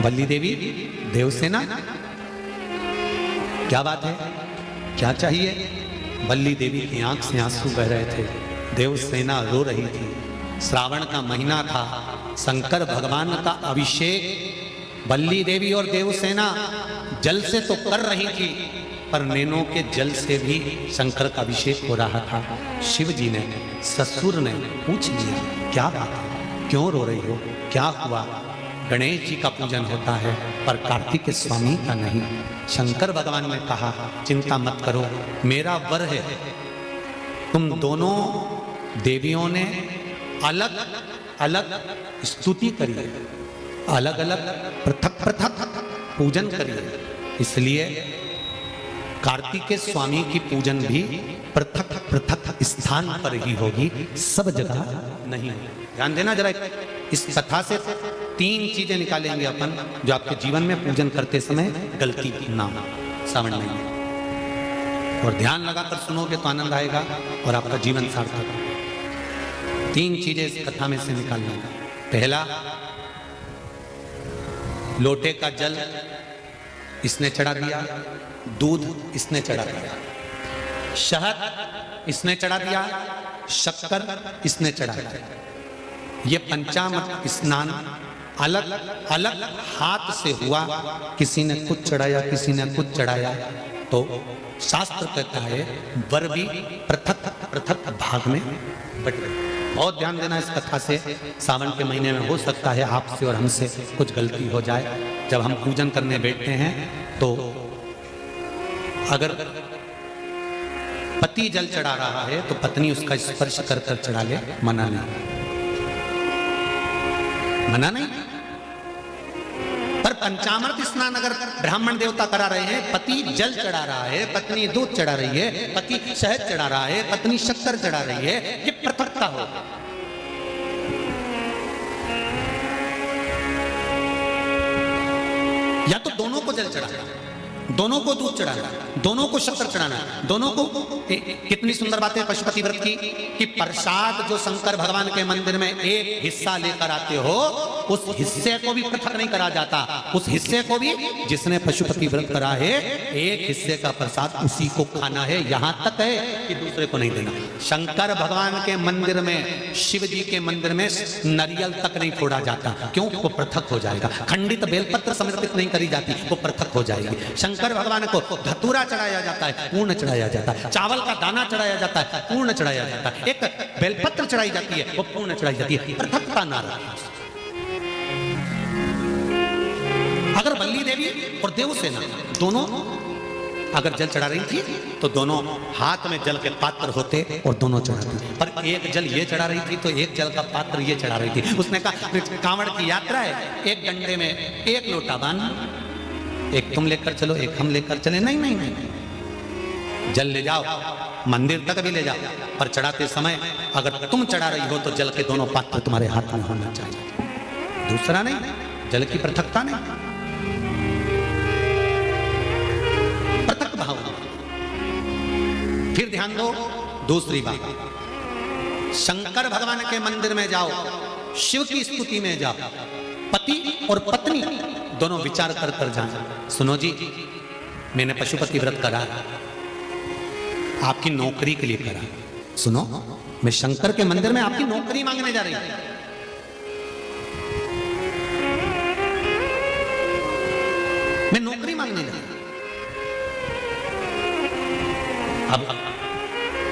वल्ली देवी, देवसेना, क्या बात है, क्या चाहिए? वल्ली देवी की आंख से आंसू बह रहे थे, देवसेना रो रही थी। श्रावण का महीना था, शंकर भगवान का अभिषेक वल्ली देवी और देवसेना जल से तो कर रही थी, पर नैनों के जल से भी शंकर का अभिषेक हो रहा था। शिव जी ने, ससुर ने पूछ लिया, क्या बात है, क्यों रो रही हो, क्या हुआ? गणेश जी का पूजन होता है पर कार्तिक स्वामी का नहीं। शंकर भगवान ने कहा, चिंता मत करो, मेरा वर है। तुम दोनों देवियों ने अलग अलग स्तुति करिए, अलग अलग पृथक पृथक पूजन करिए, इसलिए कार्तिकेय स्वामी की पूजन भी पृथक पृथक स्थान पर ही होगी, सब जगह नहीं। ध्यान देना जरा, इस कथा से 3 चीजें निकालेंगे अपन जो आपके जीवन में पूजन करते समय गलती ना हो। श्रावण महीने और ध्यान लगाकर सुनोगे तो आनंद आएगा और आपका जीवन सार्थक होगा। 3 चीजें इस कथा में से निकालना। पहला, लोटे का जल इसने चढ़ा दिया, दूध इसने चढ़ा दिया, शहद इसने चढ़ा दिया, शक्कर इसने चढ़ा दिया। ये पंचामृत स्नान अलग अलग हाथ से हुआ, किसी ने कुछ चढ़ाया, किसी ने कुछ चढ़ाया। तो शास्त्र कहता है वर भी पृथक पृथक भाग में बट गए। बहुत ध्यान देना इस कथा से। सावन के महीने में हो सकता है आपसे और हमसे कुछ गलती हो जाए। जब हम पूजन करने बैठते हैं तो अगर पति जल चढ़ा रहा है तो पत्नी उसका स्पर्श कर कर चढ़ा ले, मना नहीं, मना नहीं। पर पंचामृत स्नान अगर ब्राह्मण देवता करा रहे हैं, पति जल चढ़ा रहा है, पत्नी दूध चढ़ा रही है, पति शहद चढ़ा रहा है, पत्नी शक्कर चढ़ा रही है, ये पृथकता हो। या तो दोनों को जल चढ़ाना, दोनों को दूध चढ़ाना, दोनों को शक्कर चढ़ाना, दोनों को। कितनी सुंदर बात है पशुपति व्रत की कि प्रसाद जो शंकर भगवान के मंदिर में एक हिस्सा लेकर आते हो, उस हिस्से को भी पृथक नहीं करा जाता। उस हिस्से को भी जिसने पशुपति व्रत करा है, एक हिस्से का प्रसाद उसी को खाना है, यहां तक है कि दूसरे को नहीं देना। शंकर भगवान के मंदिर में, शिव जी के मंदिर में नारियल तक नहीं फोड़ा जाता। क्यों? वो पृथक हो जाएगा। खंडित बेलपत्र समर्पित नहीं करी जाती, वो पृथक हो जाएगी। शंकर भगवान को धतूरा चढ़ाया जाता है, पूर्ण चढ़ाया जाता है। चावल का दाना चढ़ाया जाता है, पूर्ण चढ़ाया जाता है। एक बेलपत्र चढ़ाई जाती है, वो पूर्ण चढ़ाई जाती है। पृथकता ना रहे। अगर बल्ली देवी और देवसेना दोनों अगर जल चढ़ा रही थी तो दोनों हाथ में जल के पात्र होते और दोनों चढ़ाती। पर एक जल ये चढ़ा रही थी तो एक जल का पात्र ये चढ़ा रही थी। उसने कहा कांवड़ की यात्रा है, एक डंडे में एक लोटा बांध, एक तुम लेकर चलो, एक हम लेकर चले। नहीं नहीं नहीं, जल ले जाओ, मंदिर तक भी ले जाओ, पर चढ़ाते समय अगर तुम चढ़ा रही हो तो जल के दोनों पात्र तुम्हारे हाथ में होना चाहिए, दूसरा नहीं। जल की पृथकता नहीं, पृथक भाव। फिर ध्यान दो दूसरी बात, शंकर भगवान के मंदिर में जाओ, शिव की स्तुति में जाओ, पति और पत्नी दोनों विचार कर कर जाना। सुनो जी, मैंने पशुपति व्रत करा, आपकी नौकरी के लिए करा। सुनो, मैं शंकर के मंदिर में आपकी नौकरी मांगने जा रही हूं। मैं नौकरी मांगने जा रही हूं। अब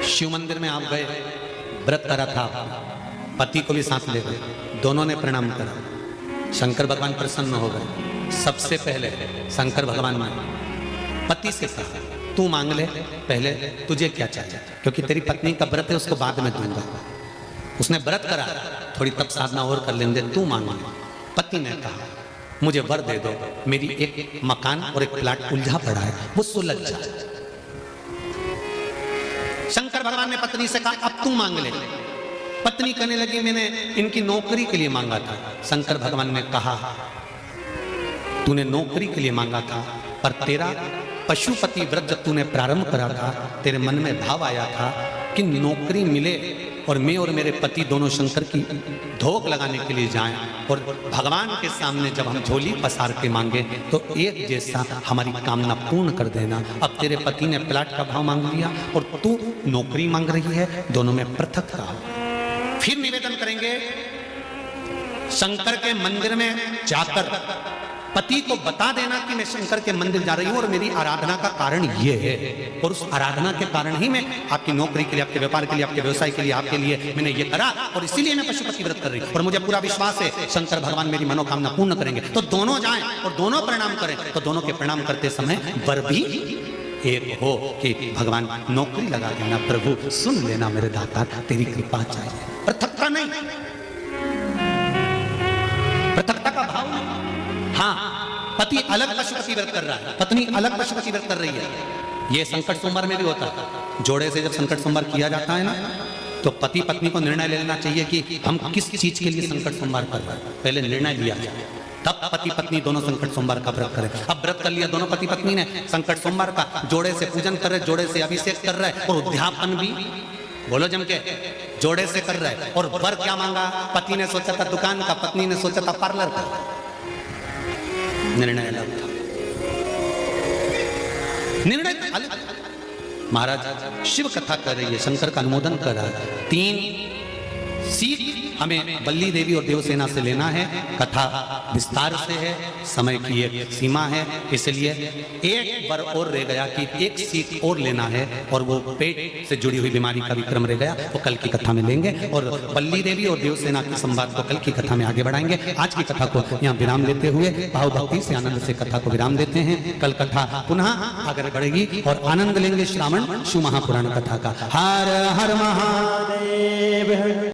शिव मंदिर में आप गए, व्रत करा था, पति को भी साथ ले गए, दोनों ने प्रणाम करा, शंकर भगवान प्रसन्न हो गए। सबसे पहले शंकर भगवान ने पति से कहा तू मांग ले, पहले तुझे क्या चाहिए, क्योंकि तेरी पत्नी का व्रत है, उसको बाद में दूंगा। उसने व्रत करा, थोड़ी तप साधना और कर लेंगे, तू मांग ले। पति ने कहा मुझे वर दे दो, मेरी एक मकान और एक प्लाट उलझा पड़ा है, वो सुलझ जाए। शंकर भगवान ने पत्नी से कहा अब तू मांग ले। पत्नी कहने लगी मैंने इनकी नौकरी के लिए मांगा था। शंकर भगवान ने कहा तूने नौकरी के लिए मांगा था, पर तेरा पशुपति व्रत जब तूने प्रारंभ करा था, तेरे मन में भाव आया था कि नौकरी मिले और मैं और मेरे पति दोनों शंकर की धोख लगाने के लिए जाएं, और भगवान के सामने जब हम झोली पसार के मांगे तो एक जैसा हमारी कामना पूर्ण कर देना। अब तेरे पति ने प्लाट का भाव मांग लिया और तू नौकरी मांग रही है, दोनों में पृथक रहा। फिर निवेदन करेंगे शंकर के मंदिर में जाकर पति को बता देना कि मैं शंकर के मंदिर जा रही हूं और मेरी आराधना का कारण ये है, और उस आराधना के कारण ही मैं आपकी नौकरी के लिए, आपके व्यापार के लिए, आपके व्यवसाय के लिए, आपके लिए मैंने ये करा, और इसीलिए मैं पशुपति व्रत कर रही हूं और मुझे पूरा विश्वास है शंकर भगवान मेरी मनोकामना पूर्ण करेंगे। तो दोनों जाएं और दोनों प्रणाम करें, तो दोनों के प्रणाम करते समय वर भी एक हो कि भगवान नौकरी लगा देना, प्रभु सुन लेना मेरे दाता, तेरी कृपा चाहिए। पृथकता नहीं, पृथकता का भाव नहीं। हाँ, पति अलग पशुपति व्रत कर रहा है, पत्नी अलग पशुपति व्रत कर रही है। ये संकट सोमवार में भी होता है। जोड़े से जब संकट सोमवार किया जाता है ना, तो पति पत्नी को निर्णय ले लेना चाहिए कि हम किस चीज के लिए संकट सोमवार कर रहे हैं, पहले निर्णय लिया जाए। तब पति पत्नी दोनों संकट सोमवार का व्रत करें। अब व्रत कर लिया दोनों पति पत्नी ने, संकट सोमवार का जोड़े से पूजन कर रहे, जोड़े से अभिषेक कर रहे और उद्यापन भी बोलो जम के जोड़े से कर रहे। और वर क्या मांगा? पति ने सोचा था दुकान का, पत्नी ने सोचा था पार्लर का। निर्णय अलग था, निर्णय अलग। महाराज शिव कथा कर रही है, शंकर का अनुमोदन कर रहा है। 3 सीख हमें बल्ली देवी और देवसेना से लेना है। कथा विस्तार से है, समय की एक सीमा है, इसलिए एक बार और रह गया कि एक सीख और लेना है और वो पेट से जुड़ी हुई बीमारी का विक्रम रह गया, वो कल की कथा में लेंगे और बल्ली देवी और देवसेना के संवाद को कल की कथा में आगे बढ़ाएंगे। आज की कथा को यहाँ विराम देते हुए भाव भक्ति से आनंद से कथा को विराम देते हैं। कल कथा पुनः आगे बढ़ेगी और आनंद लेंगे श्रावण शिव महापुराण कथा का। हर हर महादेव।